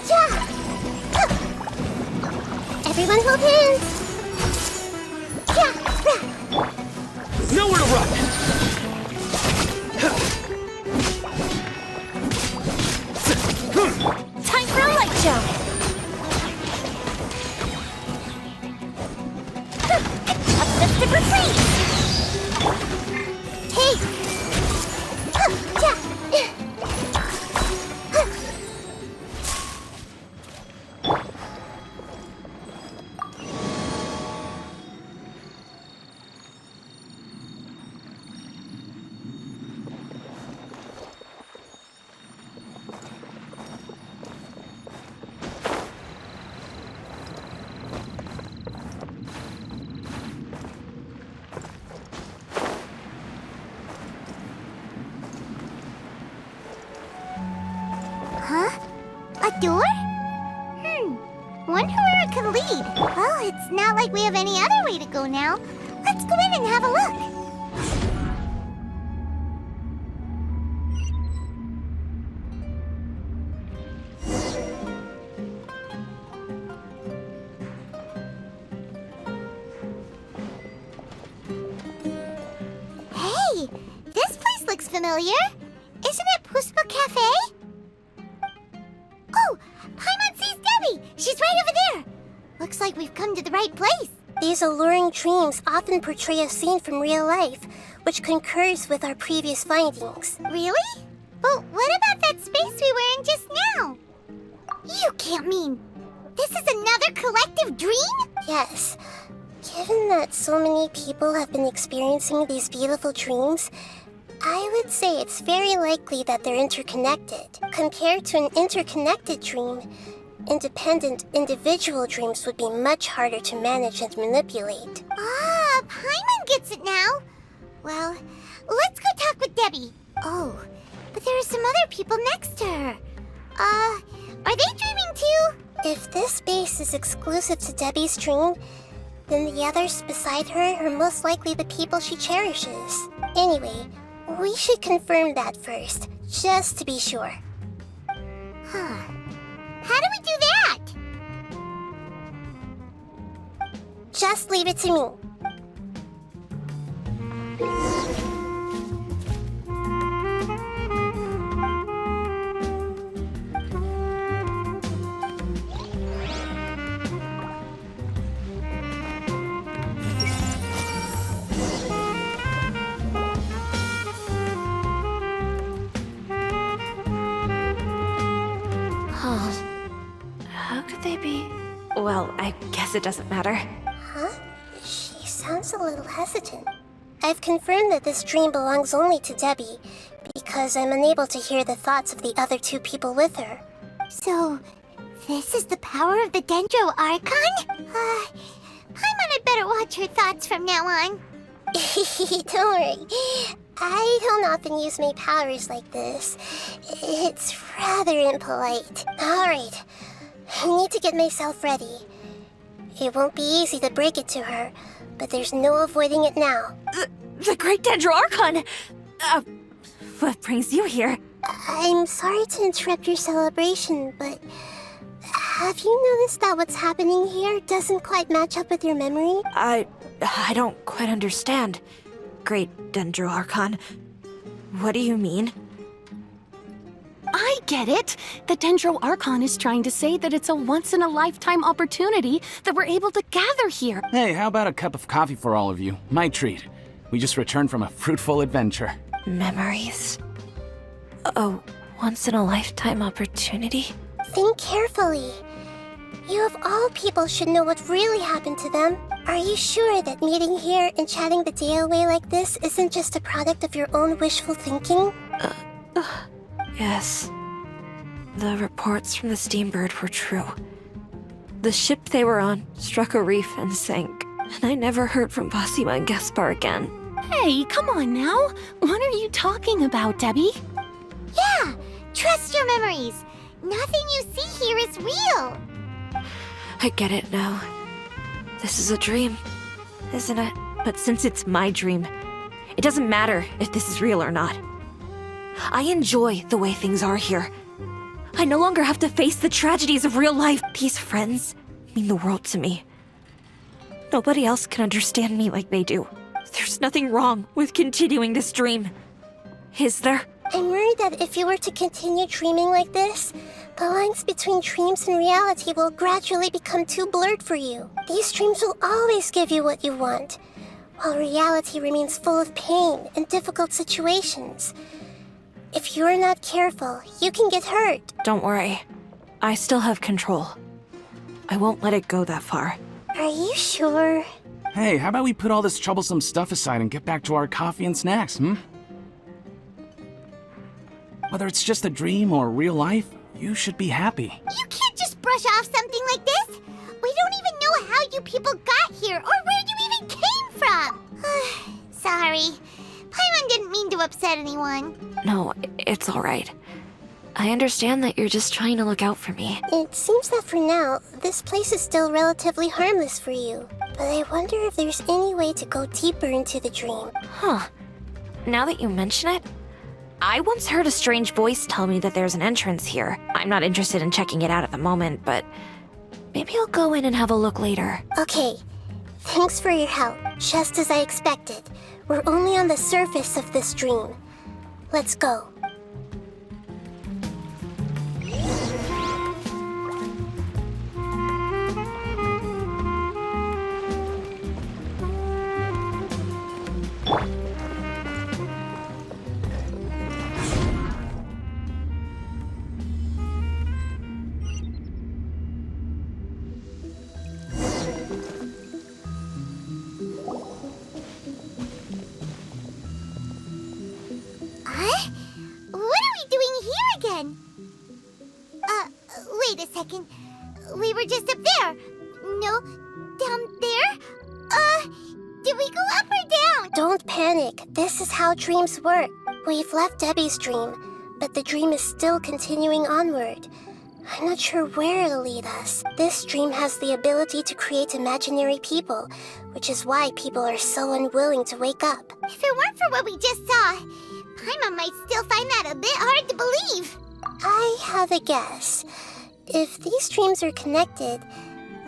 Yeah. Everyone hold hands. Yeah. Nowhere to run! Time for a light jump! Uplifted retreat! Hey. Yeah. door? Wonder where it could lead. Well, it's not like we have any other way to go now. Let's go in and have a look. Hey, this place looks familiar. Isn't it Puspa Cafe? Oh, Paimon sees Debbie! She's right over there! Looks like we've come to the right place. These alluring dreams often portray a scene from real life, which concurs with our previous findings. Really? But what about that space we were in just now? You can't mean this is another collective dream? Yes. Given that so many people have been experiencing these beautiful dreams, I would say it's very likely that they're interconnected. Compared to an interconnected dream, independent individual dreams would be much harder to manage and manipulate. Ah, Paimon gets it now. Well, let's go talk with Debbie. Oh, but there are some other people next to her. Are they dreaming too? If this space is exclusive to Debbie's dream, then the others beside her are most likely the people she cherishes. Anyway, we should confirm that first, just to be sure. Huh. How do we do that? Just leave it to me. How could they be? Well, I guess it doesn't matter. Huh? She sounds a little hesitant. I've confirmed that this dream belongs only to Debbie, because I'm unable to hear the thoughts of the other two people with her. So, this is the power of the Dendro Archon? Paimon had better watch her thoughts from now on. Don't worry. I don't often use my powers like this. It's rather impolite. Alright, I need to get myself ready. It won't be easy to break it to her, but there's no avoiding it now. The Great Dendro Archon! What brings you here? I'm sorry to interrupt your celebration, but have you noticed that what's happening here doesn't quite match up with your memory? I don't quite understand. Great Dendro Archon. What do you mean? I get it! The Dendro Archon is trying to say that it's a once-in-a-lifetime opportunity that we're able to gather here. Hey, how about a cup of coffee for all of you? My treat. We just returned from a fruitful adventure. Memories. A once-in-a-lifetime opportunity? Think carefully. You of all people should know what really happened to them. Are you sure that meeting here and chatting the day away like this isn't just a product of your own wishful thinking? Yes. The reports from the Steambird were true. The ship they were on struck a reef and sank, and I never heard from Basima and Gaspar again. Hey, come on now! What are you talking about, Debbie? Yeah, trust your memories. Nothing you see here is real. I get it now. This is a dream, isn't it? But since it's my dream, it doesn't matter if this is real or not. I enjoy the way things are here. I no longer have to face the tragedies of real life. These friends mean the world to me. Nobody else can understand me like they do. There's nothing wrong with continuing this dream. Is there? I'm worried that if you were to continue dreaming like this, the lines between dreams and reality will gradually become too blurred for you. These dreams will always give you what you want, while reality remains full of pain and difficult situations. If you're not careful, you can get hurt. Don't worry. I still have control. I won't let it go that far. Are you sure? Hey, how about we put all this troublesome stuff aside and get back to our coffee and snacks, Whether it's just a dream or real life, you should be happy. You can't just brush off something like this. We don't even know how you people got here or where you even came from. Sorry. Paimon didn't mean to upset anyone. No, it's all right. I understand that you're just trying to look out for me. It seems that for now, this place is still relatively harmless for you. But I wonder if there's any way to go deeper into the dream. Huh. Now that you mention it, I once heard a strange voice tell me that there's an entrance here. I'm not interested in checking it out at the moment, but maybe I'll go in and have a look later. Okay. Thanks for your help. Just as I expected. We're only on the surface of this dream. Let's go. Huh? What are we doing here again? Wait a second. We were just up there. No, down there? Did we go up or down? Don't panic. This is how dreams work. We've left Debbie's dream, but the dream is still continuing onward. I'm not sure where it'll lead us. This dream has the ability to create imaginary people, which is why people are so unwilling to wake up. If it weren't for what we just saw, Paimon might still find that a bit hard to believe. I have a guess. If these dreams are connected,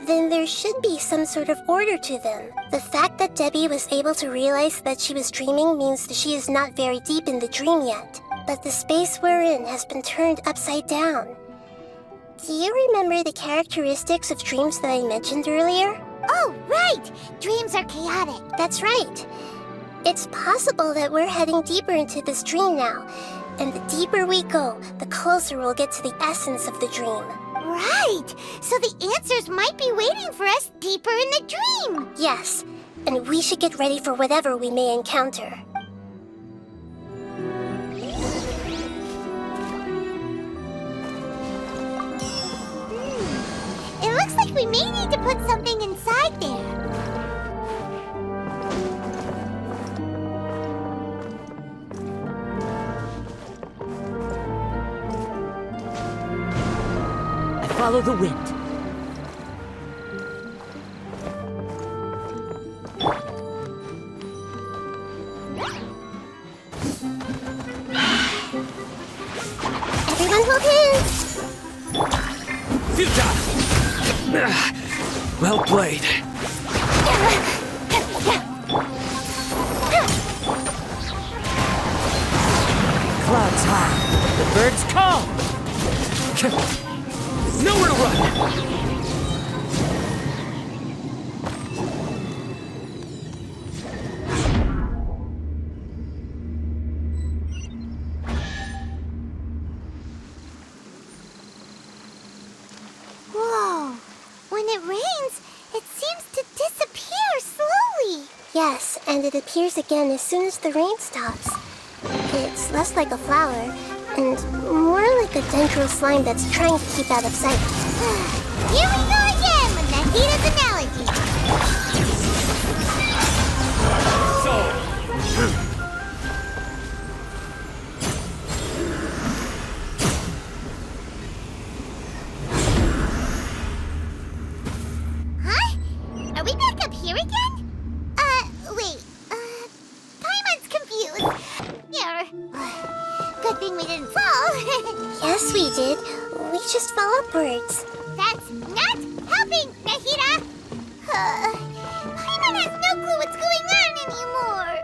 then there should be some sort of order to them. The fact that Debbie was able to realize that she was dreaming means that she is not very deep in the dream yet. But the space we're in has been turned upside down. Do you remember the characteristics of dreams that I mentioned earlier? Oh, right! Dreams are chaotic. That's right. It's possible that we're heading deeper into this dream now. And the deeper we go, the closer we'll get to the essence of the dream. Right! So the answers might be waiting for us deeper in the dream! Yes, and we should get ready for whatever we may encounter. It looks like we may need to put something inside there. Follow the wind. Everyone hold hands! Futile! Well played. Clouds high. The birds call. Nowhere to run! Whoa! When it rains, it seems to disappear slowly. Yes, and it appears again as soon as the rain stops. It's less like a flower, and more like a dendro slime that's trying to keep out of sight. Here we go again with Nahida's analogy. Huh? Are we back up here again? Wait. Paimon's confused. Here. Good thing we didn't fall. Yes, we did. We just fell upwards. That's not helping, Nahida! Paimon has no clue what's going on anymore!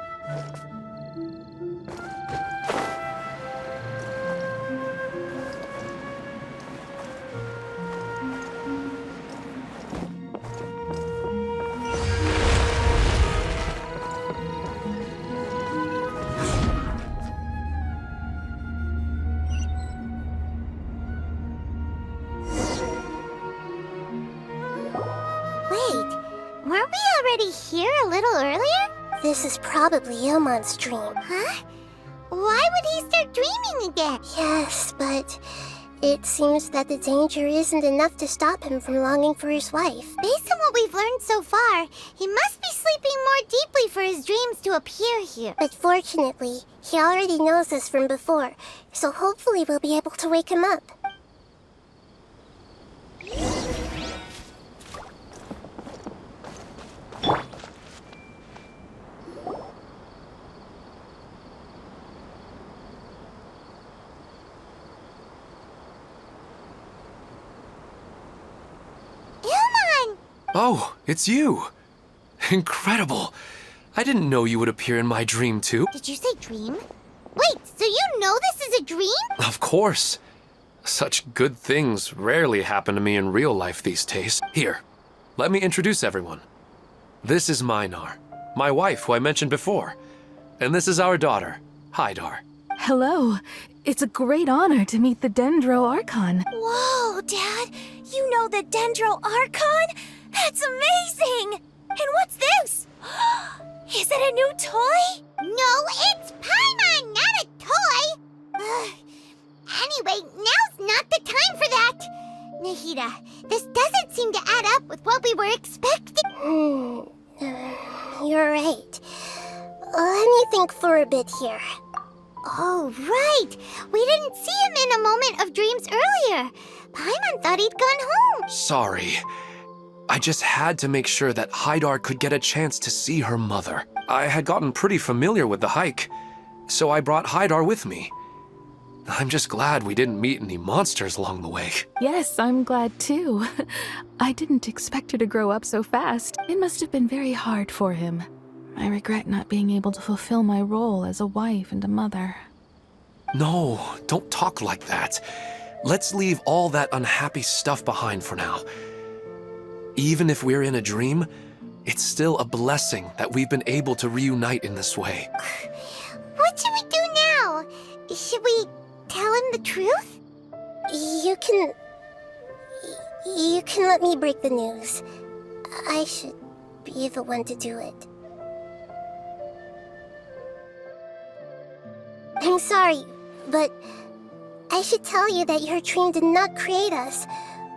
Wait, weren't we already here a little earlier? This is probably Ilmon's dream. Huh? Why would he start dreaming again? Yes, but it seems that the danger isn't enough to stop him from longing for his wife. Based on what we've learned so far, he must be sleeping more deeply for his dreams to appear here. But fortunately, He already knows this from before, so hopefully we'll be able to wake him up. Oh, it's you. Incredible. I didn't know you would appear in my dream, too. Did you say dream? Wait, so you know this is a dream? Of course. Such good things rarely happen to me in real life these days. Here, let me introduce everyone. This is Minar, my wife who I mentioned before. And this is our daughter, Hydar. Hello. It's a great honor to meet the Dendro Archon. Whoa, Dad! You know the Dendro Archon? That's amazing! And what's this? Is it a new toy? No, it's Paimon, not a toy! Anyway, now's not the time for that! Nahida, this doesn't seem to add up with what we were expecting. You're right. Let me think for a bit here. Oh, right! We didn't see him in a moment of dreams earlier. Paimon thought he'd gone home. Sorry. I just had to make sure that Hydar could get a chance to see her mother. I had gotten pretty familiar with the hike, so I brought Hydar with me. I'm just glad we didn't meet any monsters along the way. Yes, I'm glad too. I didn't expect her to grow up so fast. It must have been very hard for him. I regret not being able to fulfill my role as a wife and a mother. No, don't talk like that. Let's leave all that unhappy stuff behind for now. Even if we're in a dream, it's still a blessing that we've been able to reunite in this way. What should we do now? Should we tell him the truth? You can let me break the news. I should be the one to do it. I'm sorry, but I should tell you that your dream did not create us.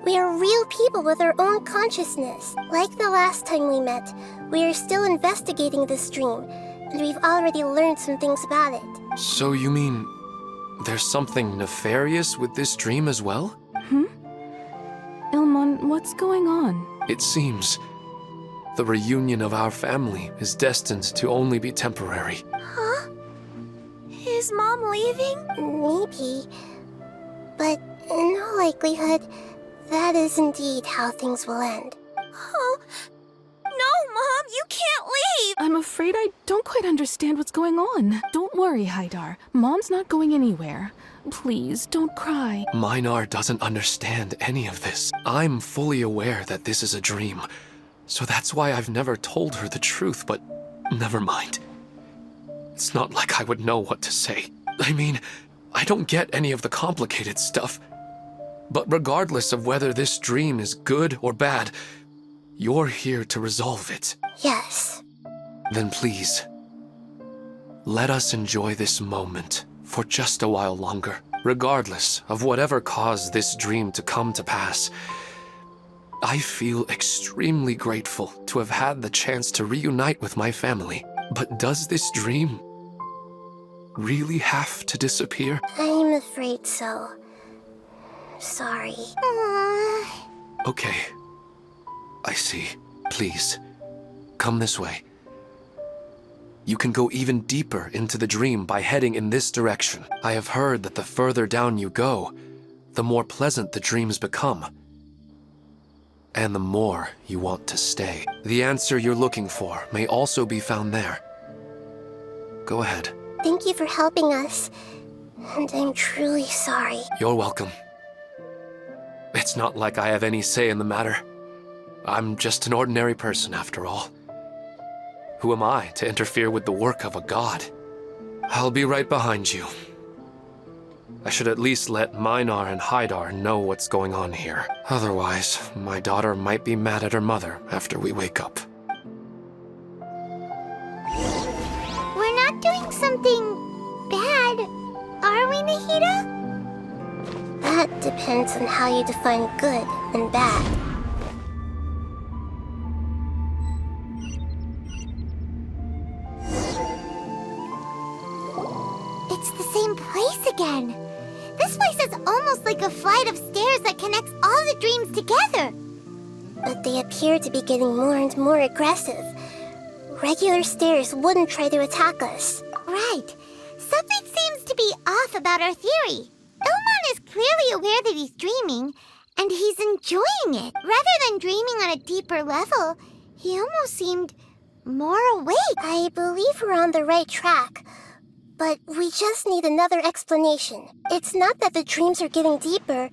We are real people with our own consciousness. Like the last time we met, we are still investigating this dream, and we've already learned some things about it. So you mean there's something nefarious with this dream as well? Ilmon, what's going on? It seems the reunion of our family is destined to only be temporary. Huh? Is Mom leaving? Maybe, but in all likelihood, that is indeed how things will end. Oh, no, Mom, you can't leave! I'm afraid I don't quite understand what's going on. Don't worry, Hydar. Mom's not going anywhere. Please, don't cry. Minar doesn't understand any of this. I'm fully aware that this is a dream, so that's why I've never told her the truth, but never mind. It's not like I would know what to say. I mean, I don't get any of the complicated stuff. But regardless of whether this dream is good or bad, you're here to resolve it. Yes. Then please, let us enjoy this moment for just a while longer. Regardless of whatever caused this dream to come to pass, I feel extremely grateful to have had the chance to reunite with my family. But does this dream really have to disappear? I'm afraid so. Sorry. Okay. I see. Please, come this way. You can go even deeper into the dream by heading in this direction. I have heard that the further down you go, the more pleasant the dreams become. And the more you want to stay. The answer you're looking for may also be found there. Go ahead. Thank you for helping us. And I'm truly sorry. You're welcome. It's not like I have any say in the matter. I'm just an ordinary person, after all. Who am I to interfere with the work of a god? I'll be right behind you. I should at least let Minar and Hydar know what's going on here. Otherwise, my daughter might be mad at her mother after we wake up. We're not doing something bad, are we, Nahida? That depends on how you define good and bad. again. This place is almost like a flight of stairs that connects all the dreams together. But they appear to be getting more and more aggressive. Regular stairs wouldn't try to attack us. Right. Something seems to be off about our theory. Ilmon is clearly aware that he's dreaming, and he's enjoying it. Rather than dreaming on a deeper level, he almost seemed more awake. I believe we're on the right track, but we just need another explanation. It's not that the dreams are getting deeper,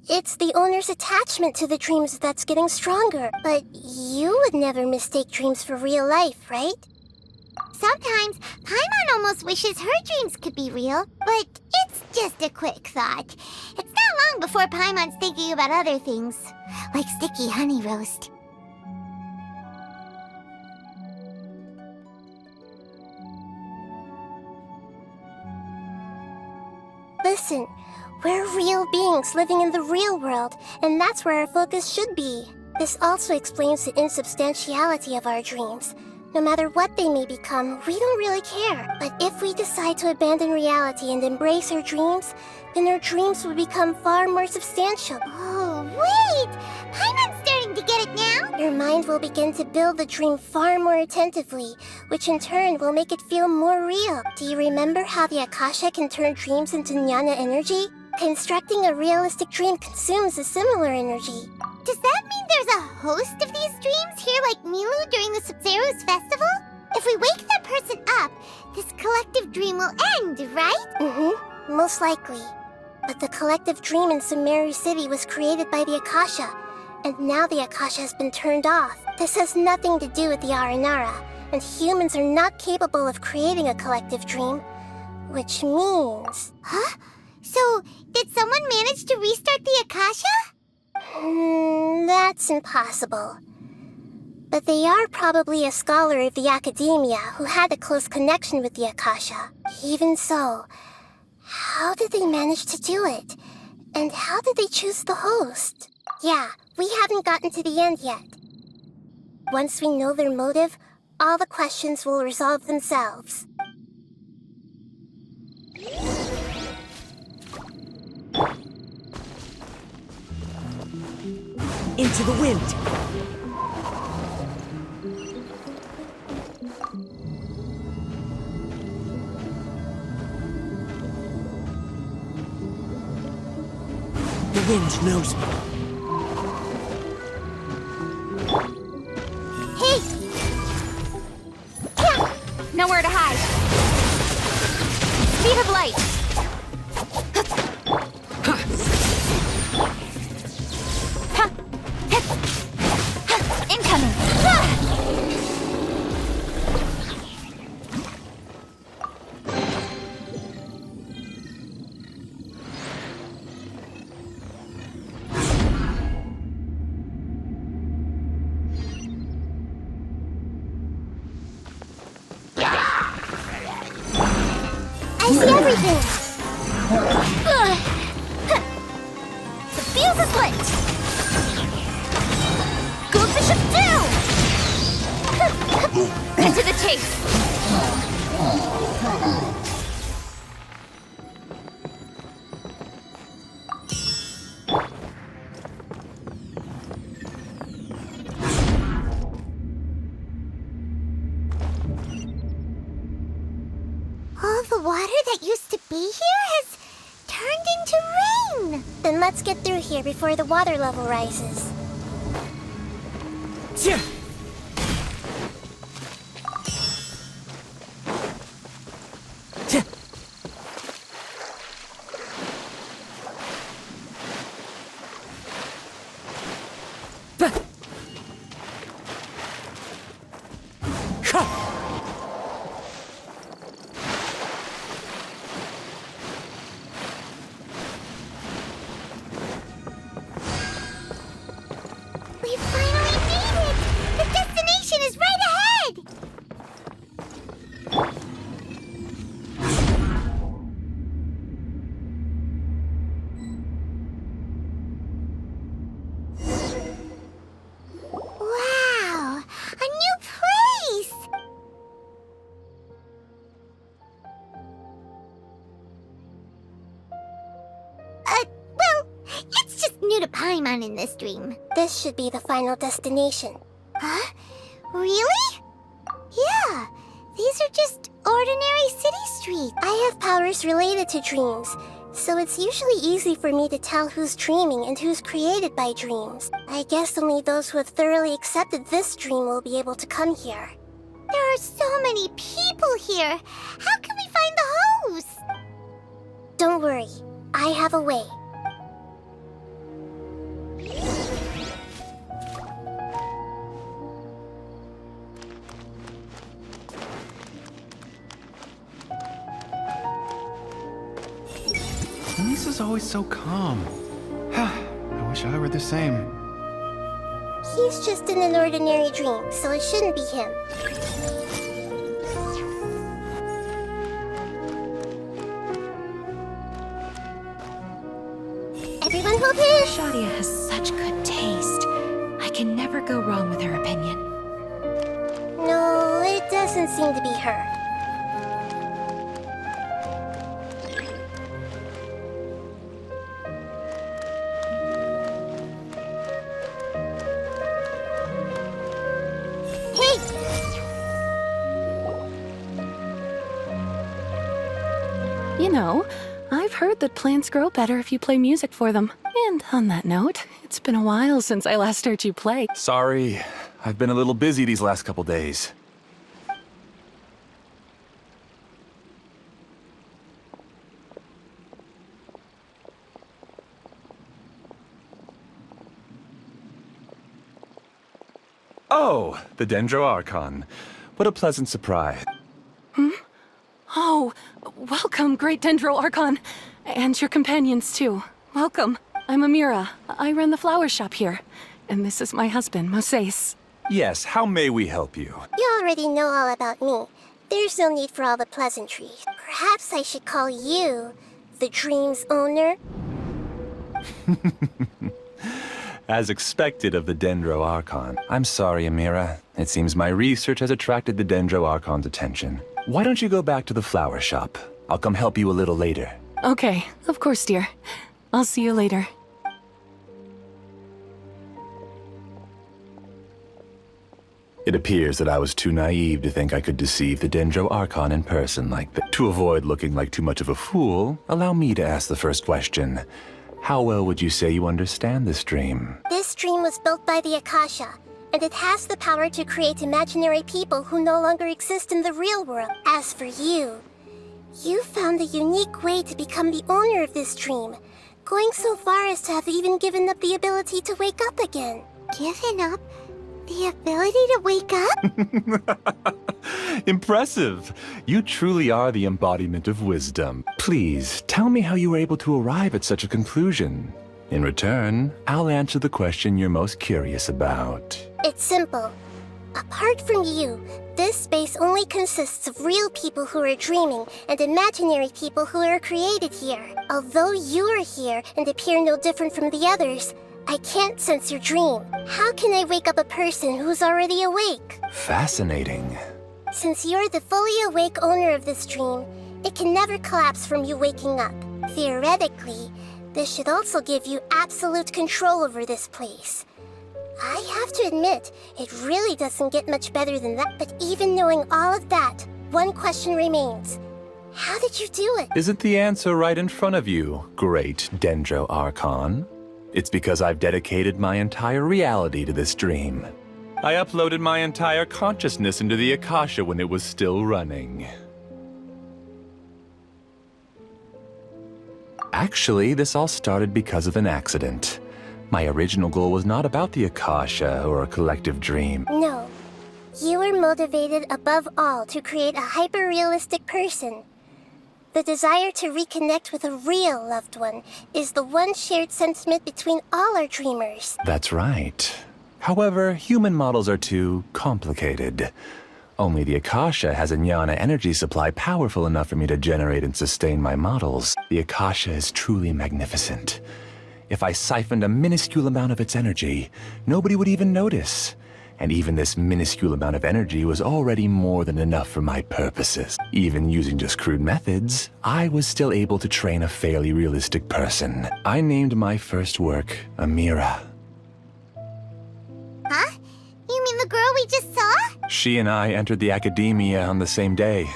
it's the owner's attachment to the dreams that's getting stronger. But you would never mistake dreams for real life, right? Sometimes, Paimon almost wishes her dreams could be real, but it's just a quick thought. It's not long before Paimon's thinking about other things, like sticky honey roast. Listen, we're real beings living in the real world, and that's where our focus should be. This also explains the insubstantiality of our dreams. No matter what they may become, we don't really care. But if we decide to abandon reality and embrace our dreams, then our dreams will become far more substantial. Oh, wait! Paimon's starting to get it now! Your mind will begin to build the dream far more attentively, which in turn will make it feel more real. Do you remember how the Akasha can turn dreams into jnana energy? Constructing a realistic dream consumes a similar energy. Does that mean there's a host of these dreams here like Milu during the Sub-Zero's festival? If we wake that person up, this collective dream will end, right? Mm-hmm, most likely. But the collective dream in Sumeru City was created by the Akasha, and now the Akasha has been turned off. This has nothing to do with the Aranara, and humans are not capable of creating a collective dream, which means... Huh? So, did someone manage to restart the Akasha? That's impossible. But they are probably a scholar of the academia who had a close connection with the Akasha. Even so, how did they manage to do it? And how did they choose the host? Yeah, we haven't gotten to the end yet. Once we know their motive, all the questions will resolve themselves. Into the wind! The wind knows me. Hey! Yeah. Nowhere to hide. Speed of light. Incoming. I see everything! The fuse is lit! Goldfish is down! Into the chase! All the water that used to be here has turned into rain! Then let's get through here before the water level rises. Yeah. We finally made it! Paimon in this dream. This should be the final destination. Huh? Really? Yeah, these are just ordinary city streets. I have powers related to dreams, so it's usually easy for me to tell who's dreaming and who's created by dreams. I guess only those who have thoroughly accepted this dream will be able to come here. There are so many people here. How can we find the host? Don't worry, I have a way. Lisa's always so calm. I wish I were the same. He's just in an ordinary dream, so it shouldn't be him. Everyone hold hands! Shadia has such good taste. I can never go wrong with her opinion. No, it doesn't seem to be her. You know, I've heard that plants grow better if you play music for them. And on that note, it's been a while since I last heard you play. Sorry, I've been a little busy these last couple days. Oh, the Dendro Archon. What a pleasant surprise. Oh, welcome, Great Dendro Archon. And your companions, too. Welcome. I'm Amira. I run the flower shop here. And this is my husband, Moses. Yes, how may we help you? You already know all about me. There's no need for all the pleasantries. Perhaps I should call you the dream's owner? As expected of the Dendro Archon. I'm sorry, Amira. It seems my research has attracted the Dendro Archon's attention. Why don't you go back to the flower shop? I'll come help you a little later. Okay, of course, dear. I'll see you later. It appears that I was too naive to think I could deceive the Dendro Archon in person like that. To avoid looking like too much of a fool, allow me to ask the first question. How well would you say you understand this dream? This dream was built by the Akasha, and it has the power to create imaginary people who no longer exist in the real world. As for you, you found a unique way to become the owner of this dream, going so far as to have even given up the ability to wake up again. Given up? The ability to wake up? Impressive! You truly are the embodiment of wisdom. Please, tell me how you were able to arrive at such a conclusion. In return, I'll answer the question you're most curious about. It's simple. Apart from you, this space only consists of real people who are dreaming and imaginary people who are created here. Although you are here and appear no different from the others, I can't sense your dream. How can I wake up a person who's already awake? Fascinating. Since you're the fully awake owner of this dream, it can never collapse from you waking up. Theoretically, this should also give you absolute control over this place. I have to admit, it really doesn't get much better than that. But even knowing all of that, one question remains. How did you do it? Isn't the answer right in front of you, Great Dendro Archon? It's because I've dedicated my entire reality to this dream. I uploaded my entire consciousness into the Akasha when it was still running. Actually, this all started because of an accident. My original goal was not about the Akasha or a collective dream. No. You were motivated above all to create a hyper-realistic person. The desire to reconnect with a real loved one is the one shared sentiment between all our dreamers. That's right. However, human models are too complicated. Only the Akasha has a jnana energy supply powerful enough for me to generate and sustain my models. The Akasha is truly magnificent. If I siphoned a minuscule amount of its energy, nobody would even notice. and even this minuscule amount of energy was already more than enough for my purposes. Even using just crude methods, I was still able to train a fairly realistic person. I named my first work Amira. Huh? You mean the girl we just saw? She and I entered the academia on the same day.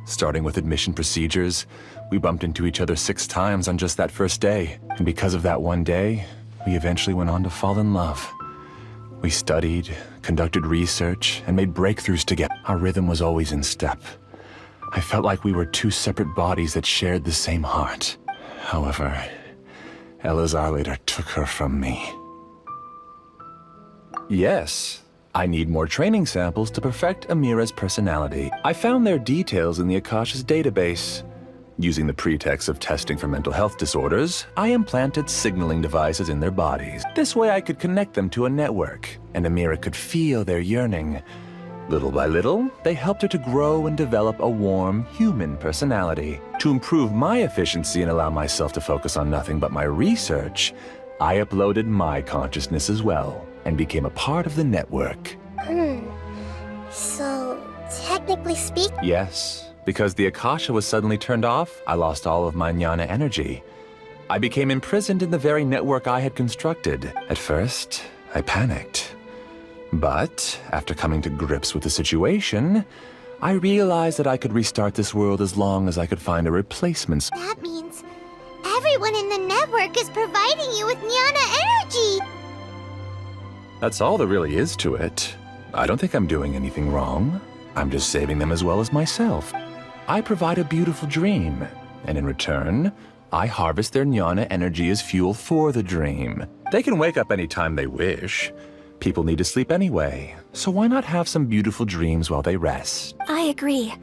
Starting with admission procedures, we bumped into each other 6 times on just that first day. And because of that one day, we eventually went on to fall in love. We studied, conducted research, and made breakthroughs together. Our rhythm was always in step. I felt like we were 2 separate bodies that shared the same heart. However, Elazar later took her from me. Yes, I need more training samples to perfect Amira's personality. I found their details in the Akasha's database. Using the pretext of testing for mental health disorders, I implanted signaling devices in their bodies. This way I could connect them to a network, and Amira could feel their yearning. Little by little, they helped her to grow and develop a warm, human personality. To improve my efficiency and allow myself to focus on nothing but my research, I uploaded my consciousness as well, and became a part of the network. So, technically speaking... Yes. Because the Akasha was suddenly turned off, I lost all of my jnana energy. I became imprisoned in the very network I had constructed. At first, I panicked. But, after coming to grips with the situation, I realized that I could restart this world as long as I could find a replacement. That means everyone in the network is providing you with jnana energy! That's all there really is to it. I don't think I'm doing anything wrong. I'm just saving them as well as myself. I provide a beautiful dream, and in return, I harvest their jnana energy as fuel for the dream. They can wake up anytime they wish. People need to sleep anyway, so why not have some beautiful dreams while they rest? I agree.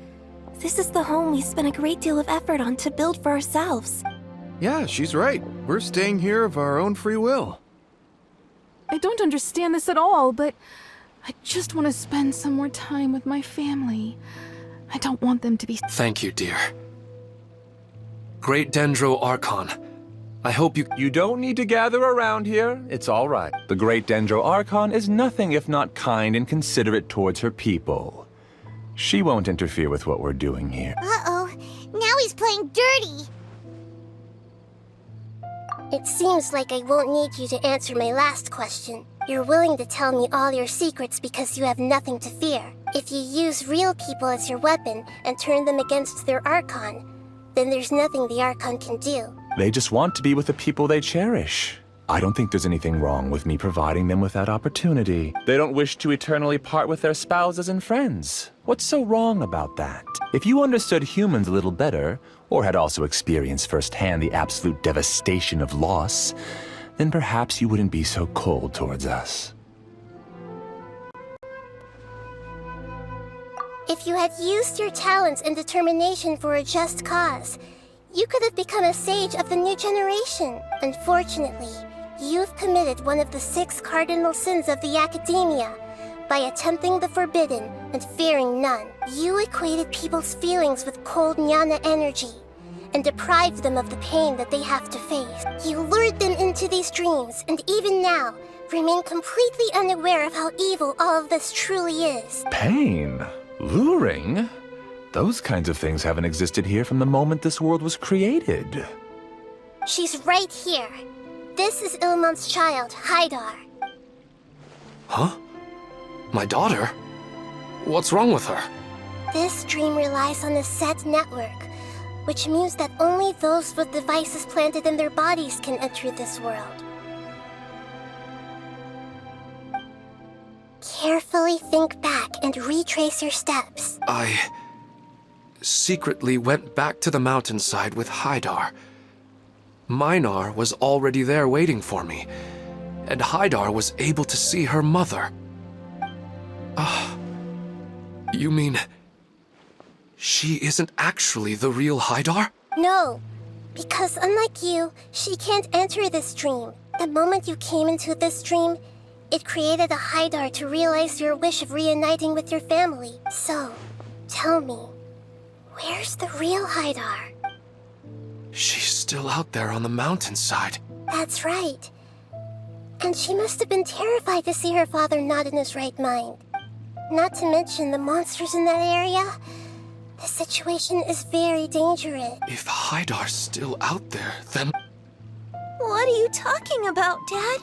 This is the home we spent a great deal of effort on to build for ourselves. Yeah, she's right. We're staying here of our own free will. I don't understand this at all, but I just want to spend some more time with my family. I don't want them to be... Thank you, dear. Great Dendro Archon, I hope you... You don't need to gather around here. It's all right. The Great Dendro Archon is nothing if not kind and considerate towards her people. She won't interfere with what we're doing here. Uh-oh, now he's playing dirty! It seems like I won't need you to answer my last question. You're willing to tell me all your secrets because you have nothing to fear. If you use real people as your weapon and turn them against their Archon, then there's nothing the Archon can do. They just want to be with the people they cherish. I don't think there's anything wrong with me providing them with that opportunity. They don't wish to eternally part with their spouses and friends. What's so wrong about that? If you understood humans a little better, or had also experienced firsthand the absolute devastation of loss, then perhaps you wouldn't be so cold towards us. If you had used your talents and determination for a just cause, you could have become a sage of the new generation. Unfortunately, you've committed one of the 6 cardinal sins of the Academia by attempting the forbidden and fearing none. You equated people's feelings with cold jnana energy and deprived them of the pain that they have to face. You lured them into these dreams, and even now, remain completely unaware of how evil all of this truly is. Pain? Luring? Those kinds of things haven't existed here from the moment this world was created. She's right here. This is Ilmon's child, Haidar. Huh? My daughter? What's wrong with her? This dream relies on a set network, which means that only those with devices planted in their bodies can enter this world. Carefully think back and retrace your steps. I secretly went back to the mountainside with Haidar. Minar was already there waiting for me, and Haidar was able to see her mother. You mean she isn't actually the real Haidar? No, because unlike you, she can't enter this dream. The moment you came into this dream, it created a Haidar to realize your wish of reuniting with your family. So, tell me, where's the real Haidar? She's still out there on the mountainside. That's right. And she must have been terrified to see her father not in his right mind. Not to mention the monsters in that area. The situation is very dangerous. If Hydar's still out there, then... What are you talking about, Dad?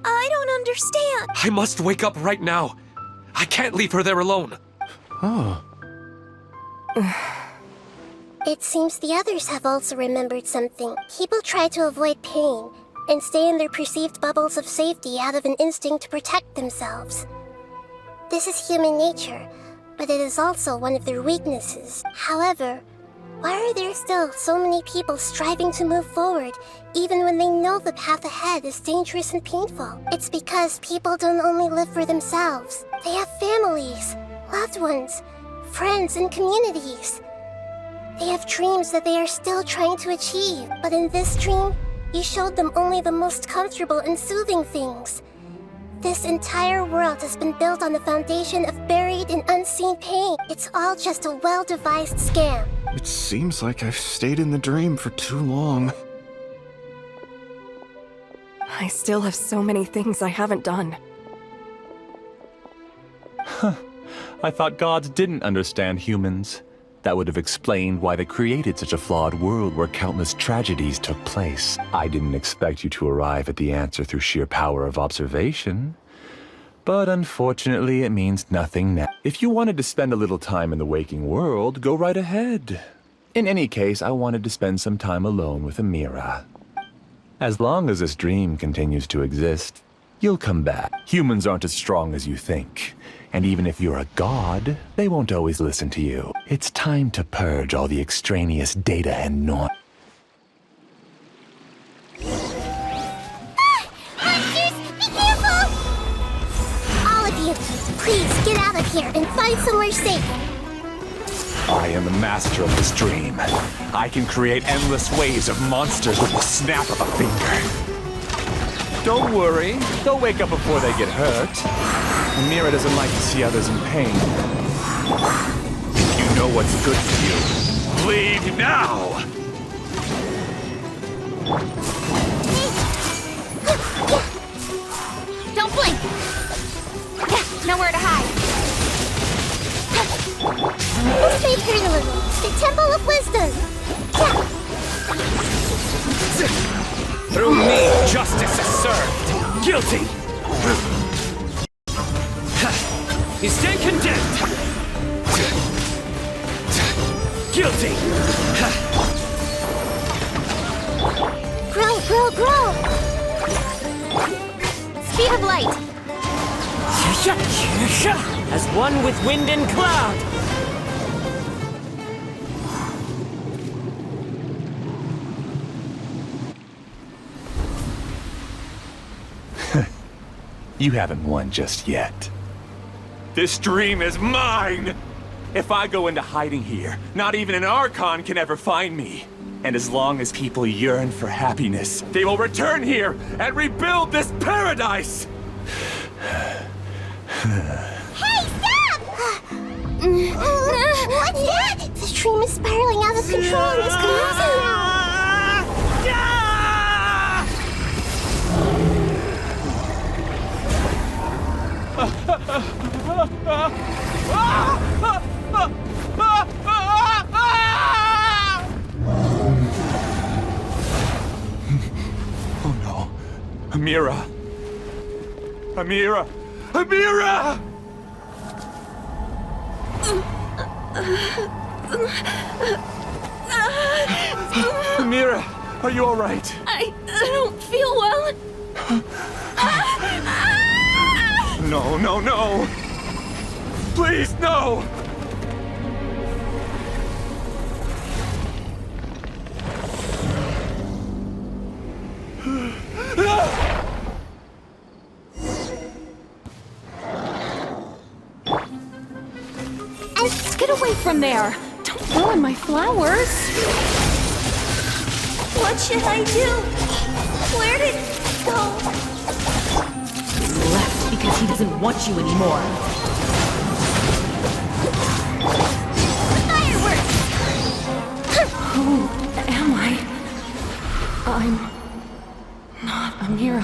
I don't understand. I must wake up right now. I can't leave her there alone. Oh. It seems the others have also remembered something. People try to avoid pain and stay in their perceived bubbles of safety out of an instinct to protect themselves. This is human nature, but it is also one of their weaknesses. However, why are there still so many people striving to move forward, even when they know the path ahead is dangerous and painful? It's because people don't only live for themselves. They have families, loved ones, friends, and communities. They have dreams that they are still trying to achieve, but in this dream, you showed them only the most comfortable and soothing things. This entire world has been built on the foundation of buried and unseen pain. It's all just a well-devised scam. It seems like I've stayed in the dream for too long. I still have so many things I haven't done. I thought gods didn't understand humans. That would have explained why they created such a flawed world where countless tragedies took place. I didn't expect you to arrive at the answer through sheer power of observation. But unfortunately, it means nothing now. If you wanted to spend a little time in the waking world, go right ahead. In any case, I wanted to spend some time alone with Amira. As long as this dream continues to exist, you'll come back. Humans aren't as strong as you think. And even if you're a god, they won't always listen to you. It's time to purge all the extraneous data and noise. Monsters, be careful! All of you, please get out of here and find somewhere safe. I am the master of this dream. I can create endless waves of monsters with the snap of a finger. Don't worry, they'll wake up before they get hurt. Amira doesn't like to see others in pain. If you know what's good for you, leave now! Don't blink! Nowhere to hide. Stay here, little. The Temple of Wisdom. Through me, justice is served. Guilty! You stand condemned! Guilty! Grow, grow, grow! Speed of light. As one with wind and cloud. You haven't won just yet. This dream is mine! If I go into hiding here, not even an Archon can ever find me. And as long as people yearn for happiness, they will return here and rebuild this paradise! Hey, stop! What's that? This dream is spiraling out of control. It's collapsing. Oh no. Amira! Amira! Amira! Amira, are you all right? I don't feel well. No, no, no! Please, no! Get away from there! Don't ruin my flowers! What should I do? Where did it go? He left because he doesn't want you anymore. Fireworks! Who am I? I'm not Amira.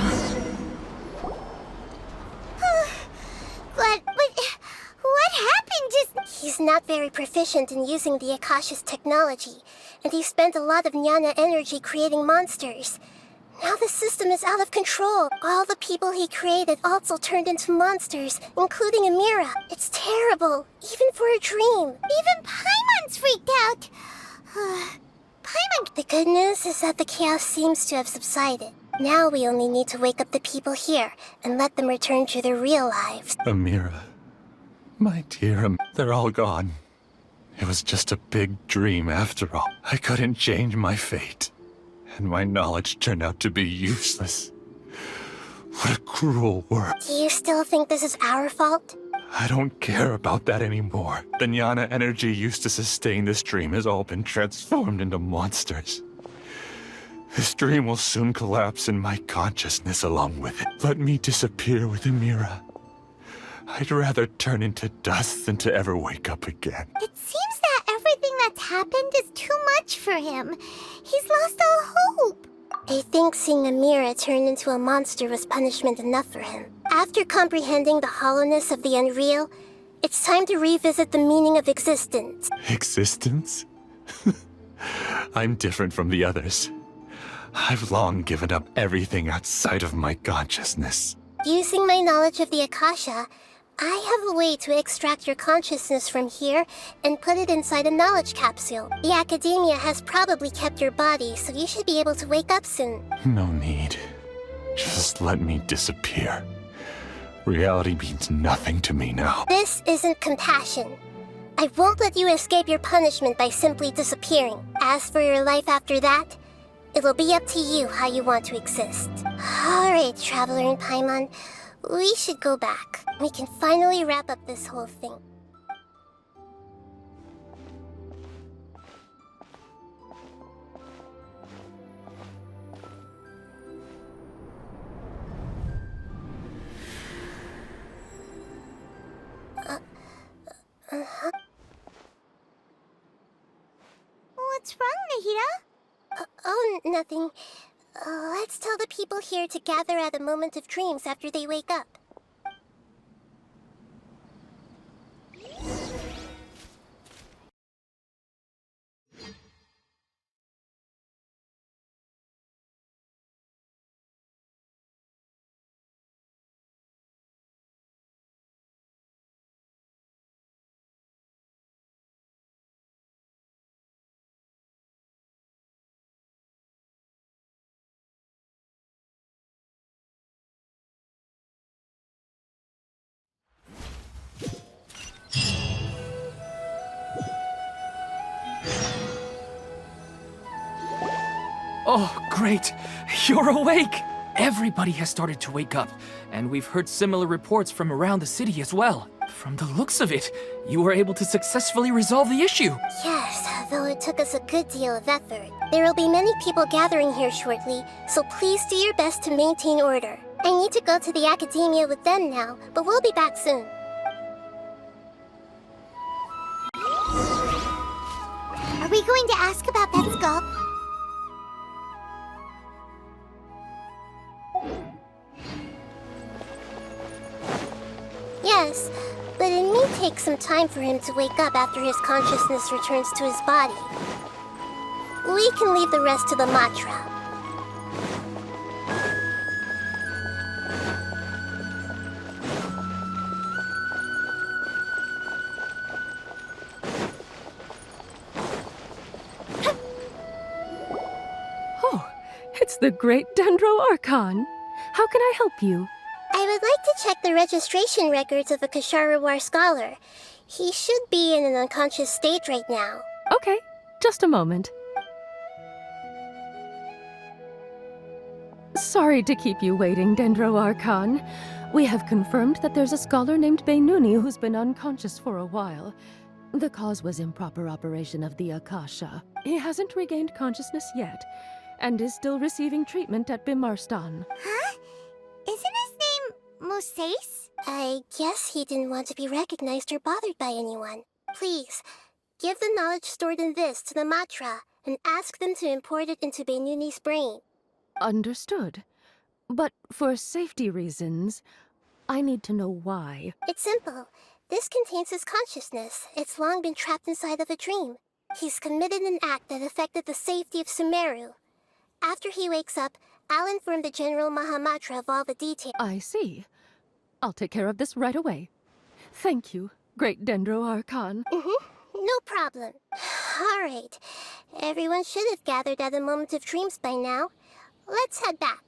not very proficient in using the Akasha's technology, and he spent a lot of Jnana energy creating monsters. Now the system is out of control. All the people he created also turned into monsters, including Amira. It's terrible, even for a dream. Even Paimon's freaked out. Paimon... The good news is that the chaos seems to have subsided. Now we only need to wake up the people here and let them return to their real lives. Amira, my dear, they're all gone. It was just a big dream after all. I couldn't change my fate. And my knowledge turned out to be useless. What a cruel world. Do you still think this is our fault? I don't care about that anymore. The Jnana energy used to sustain this dream has all been transformed into monsters. This dream will soon collapse and my consciousness along with it. Let me disappear with Amira. I'd rather turn into dust than to ever wake up again. It seems that everything that's happened is too much for him. He's lost all hope. I think seeing Amira turn into a monster was punishment enough for him. After comprehending the hollowness of the unreal, it's time to revisit the meaning of existence. Existence? I'm different from the others. I've long given up everything outside of my consciousness. Using my knowledge of the Akasha, I have a way to extract your consciousness from here and put it inside a knowledge capsule. The Academia has probably kept your body, so you should be able to wake up soon. No need. Just let me disappear. Reality means nothing to me now. This isn't compassion. I won't let you escape your punishment by simply disappearing. As for your life after that, it'll be up to you how you want to exist. Alright, Traveler in Paimon. We should go back. We can finally wrap up this whole thing. What's wrong, Nahida? Oh, nothing. Let's tell the people here to gather at a moment of dreams after they wake up. Oh, great! You're awake! Everybody has started to wake up, and we've heard similar reports from around the city as well. From the looks of it, you were able to successfully resolve the issue. Yes, though it took us a good deal of effort. There will be many people gathering here shortly, so please do your best to maintain order. I need to go to the Academia with them now, but we'll be back soon. Are we going to ask about that skull? Yes, but it may take some time for him to wake up after his consciousness returns to his body. We can leave the rest to the Matra. Oh, it's the great Dendro Archon. How can I help you? I would like to check the registration records of a Kasharawar scholar. He should be in an unconscious state right now. Okay, just a moment. Sorry to keep you waiting, Dendro Archon. We have confirmed that there's a scholar named Beinuni who's been unconscious for a while. The cause was improper operation of the Akasha. He hasn't regained consciousness yet, and is still receiving treatment at Bimarstan. Huh? Isn't his name Musace? I guess he didn't want to be recognized or bothered by anyone. Please, give the knowledge stored in this to the Matra and ask them to import it into Beinuni's brain. Understood. But for safety reasons, I need to know why. It's simple. This contains his consciousness. It's long been trapped inside of a dream. He's committed an act that affected the safety of Sumeru. After he wakes up, I'll inform the General Mahamatra of all the details. I see. I'll take care of this right away. Thank you, Great Dendro Archon. No problem. All right. Everyone should have gathered at a moment of dreams by now. Let's head back.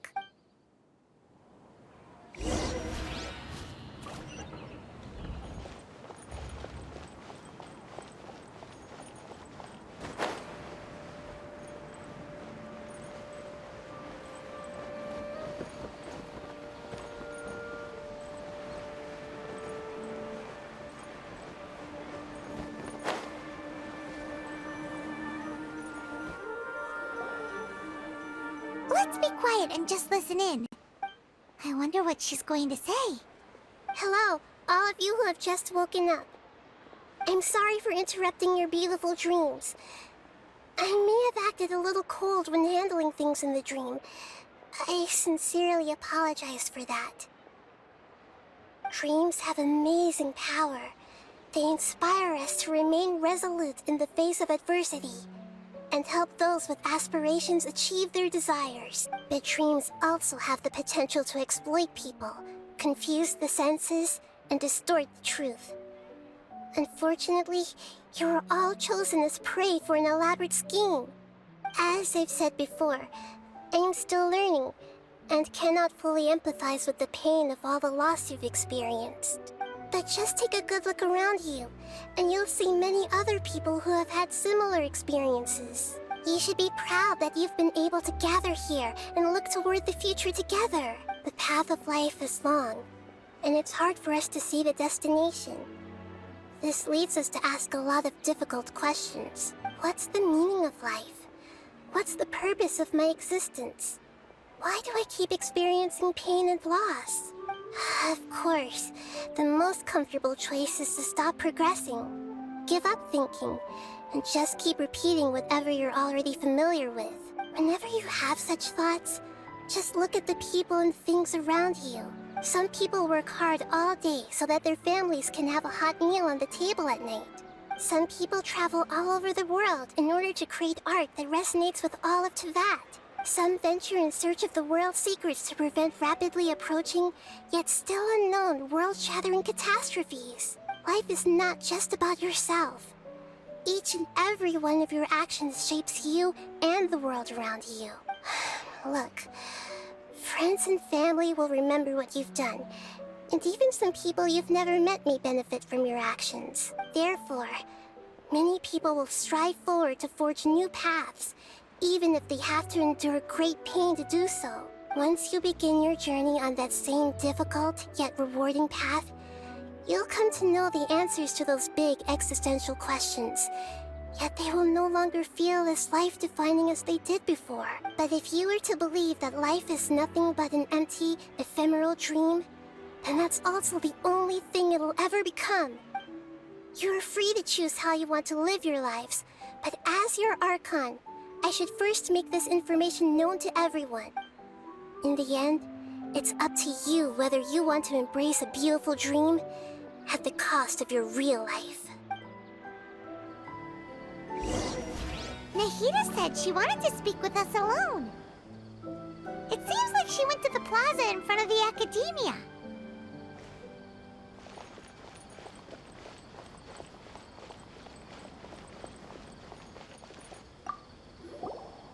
Let's be quiet and just listen in. I wonder what she's going to say. Hello, all of you who have just woken up. I'm sorry for interrupting your beautiful dreams. I may have acted a little cold when handling things in the dream. I sincerely apologize for that. Dreams have amazing power. They inspire us to remain resolute in the face of adversity and help those with aspirations achieve their desires. But dreams also have the potential to exploit people, confuse the senses, and distort the truth. Unfortunately, you were all chosen as prey for an elaborate scheme. As I've said before, I am still learning, and cannot fully empathize with the pain of all the loss you've experienced. But just take a good look around you, and you'll see many other people who have had similar experiences. You should be proud that you've been able to gather here and look toward the future together. The path of life is long, and it's hard for us to see the destination. This leads us to ask a lot of difficult questions. What's the meaning of life? What's the purpose of my existence? Why do I keep experiencing pain and loss? Of course, the most comfortable choice is to stop progressing. Give up thinking, and just keep repeating whatever you're already familiar with. Whenever you have such thoughts, just look at the people and things around you. Some people work hard all day so that their families can have a hot meal on the table at night. Some people travel all over the world in order to create art that resonates with all of Teyvat. Some venture in search of the world's secrets to prevent rapidly approaching, yet still unknown, world-shattering catastrophes. Life is not just about yourself. Each and every one of your actions shapes you and the world around you. Look, friends and family will remember what you've done, and even some people you've never met may benefit from your actions. Therefore, many people will strive forward to forge new paths, even if they have to endure great pain to do so. Once you begin your journey on that same difficult yet rewarding path, you'll come to know the answers to those big existential questions, yet they will no longer feel as life-defining as they did before. But if you were to believe that life is nothing but an empty, ephemeral dream, then that's also the only thing it'll ever become. You are free to choose how you want to live your lives, but as your Archon, I should first make this information known to everyone. In the end, it's up to you whether you want to embrace a beautiful dream at the cost of your real life. Nahida said she wanted to speak with us alone. It seems like she went to the plaza in front of the academia.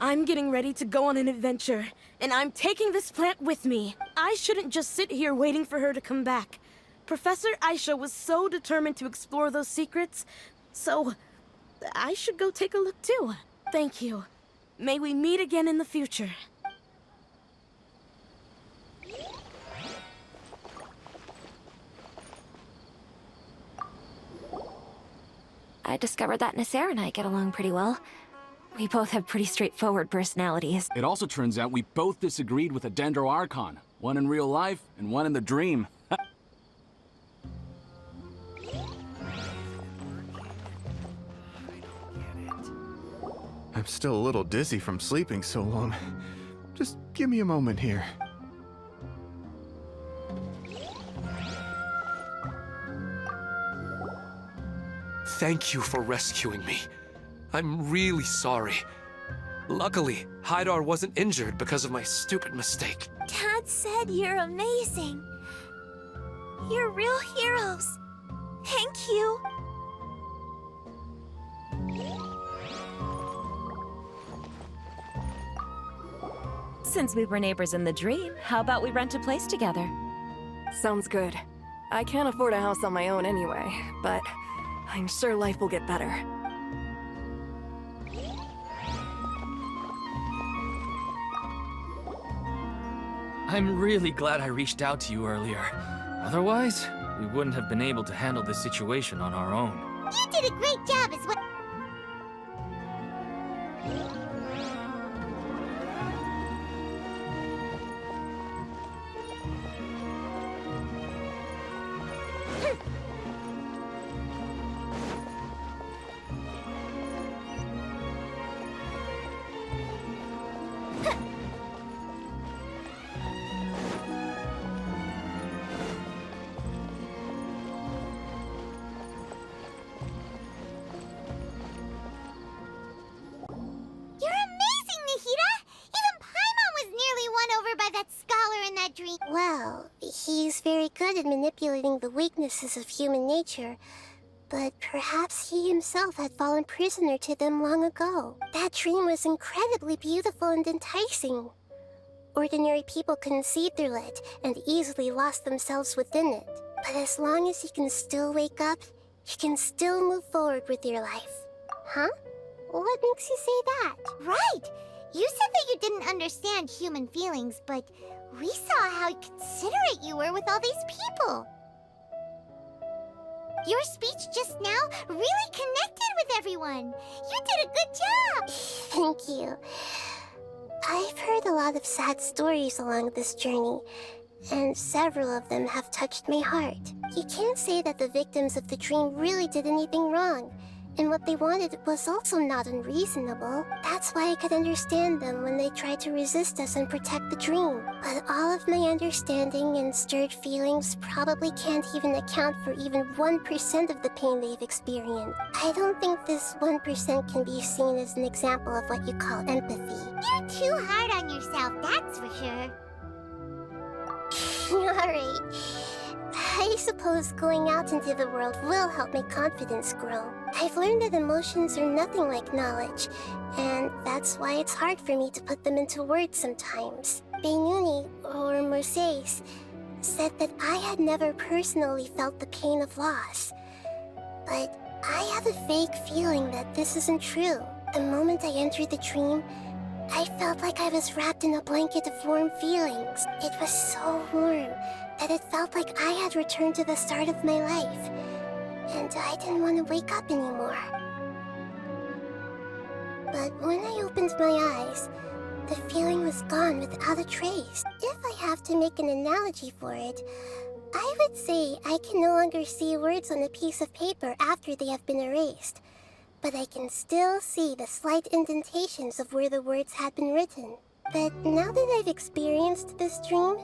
I'm getting ready to go on an adventure, and I'm taking this plant with me. I shouldn't just sit here waiting for her to come back. Professor Aisha was so determined to explore those secrets, so I should go take a look too. Thank you. May we meet again in the future. I discovered that Nasser and I get along pretty well. We both have pretty straightforward personalities. It also turns out we both disagreed with a Dendro Archon. One in real life, and one in the dream. I'm still a little dizzy from sleeping so long. Just give me a moment here. Thank you for rescuing me. I'm really sorry. Luckily, Haidar wasn't injured because of my stupid mistake. Dad said you're amazing. You're real heroes. Thank you. Since we were neighbors in the dream, how about we rent a place together? Sounds good. I can't afford a house on my own anyway, but I'm sure life will get better. I'm really glad I reached out to you earlier. Otherwise, we wouldn't have been able to handle this situation on our own. You did a great job as well. Well, he's very good at manipulating the weaknesses of human nature, but perhaps he himself had fallen prisoner to them long ago. That dream was incredibly beautiful and enticing. Ordinary people couldn't see through it and easily lost themselves within it. But as long as you can still wake up, you can still move forward with your life. Huh? What makes you say that? Right! You said that you didn't understand human feelings, but we saw how considerate you were with all these people. Your speech just now really connected with everyone. You did a good job. Thank you. I've heard a lot of sad stories along this journey, and several of them have touched my heart. You can't say that the victims of the dream really did anything wrong, and what they wanted was also not unreasonable. That's why I could understand them when they tried to resist us and protect the dream. But all of my understanding and stirred feelings probably can't even account for even 1% of the pain they've experienced. I don't think this 1% can be seen as an example of what you call empathy. You're too hard on yourself, that's for sure. Alright. I suppose going out into the world will help my confidence grow. I've learned that emotions are nothing like knowledge, and that's why it's hard for me to put them into words sometimes. Beinuni, or Moses, said that I had never personally felt the pain of loss. But I have a vague feeling that this isn't true. The moment I entered the dream, I felt like I was wrapped in a blanket of warm feelings. It was so warm that it felt like I had returned to the start of my life, and I didn't want to wake up anymore. But when I opened my eyes, the feeling was gone without a trace. If I have to make an analogy for it, I would say I can no longer see words on a piece of paper after they have been erased, but I can still see the slight indentations of where the words had been written. But now that I've experienced this dream,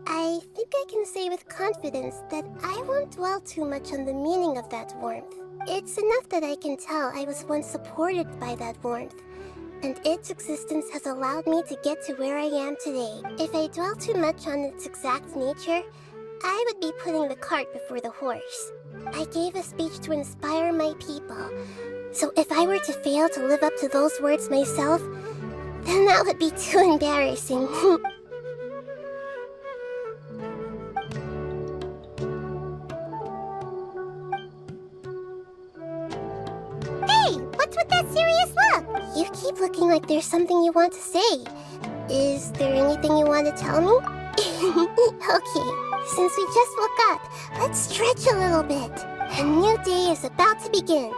I think I can say with confidence that I won't dwell too much on the meaning of that warmth. It's enough that I can tell I was once supported by that warmth, and its existence has allowed me to get to where I am today. If I dwell too much on its exact nature, I would be putting the cart before the horse. I gave a speech to inspire my people, so if I were to fail to live up to those words myself, then that would be too embarrassing. What's with that serious look? You keep looking like there's something you want to say. Is there anything you want to tell me? Okay, since we just woke up, let's stretch a little bit. A new day is about to begin.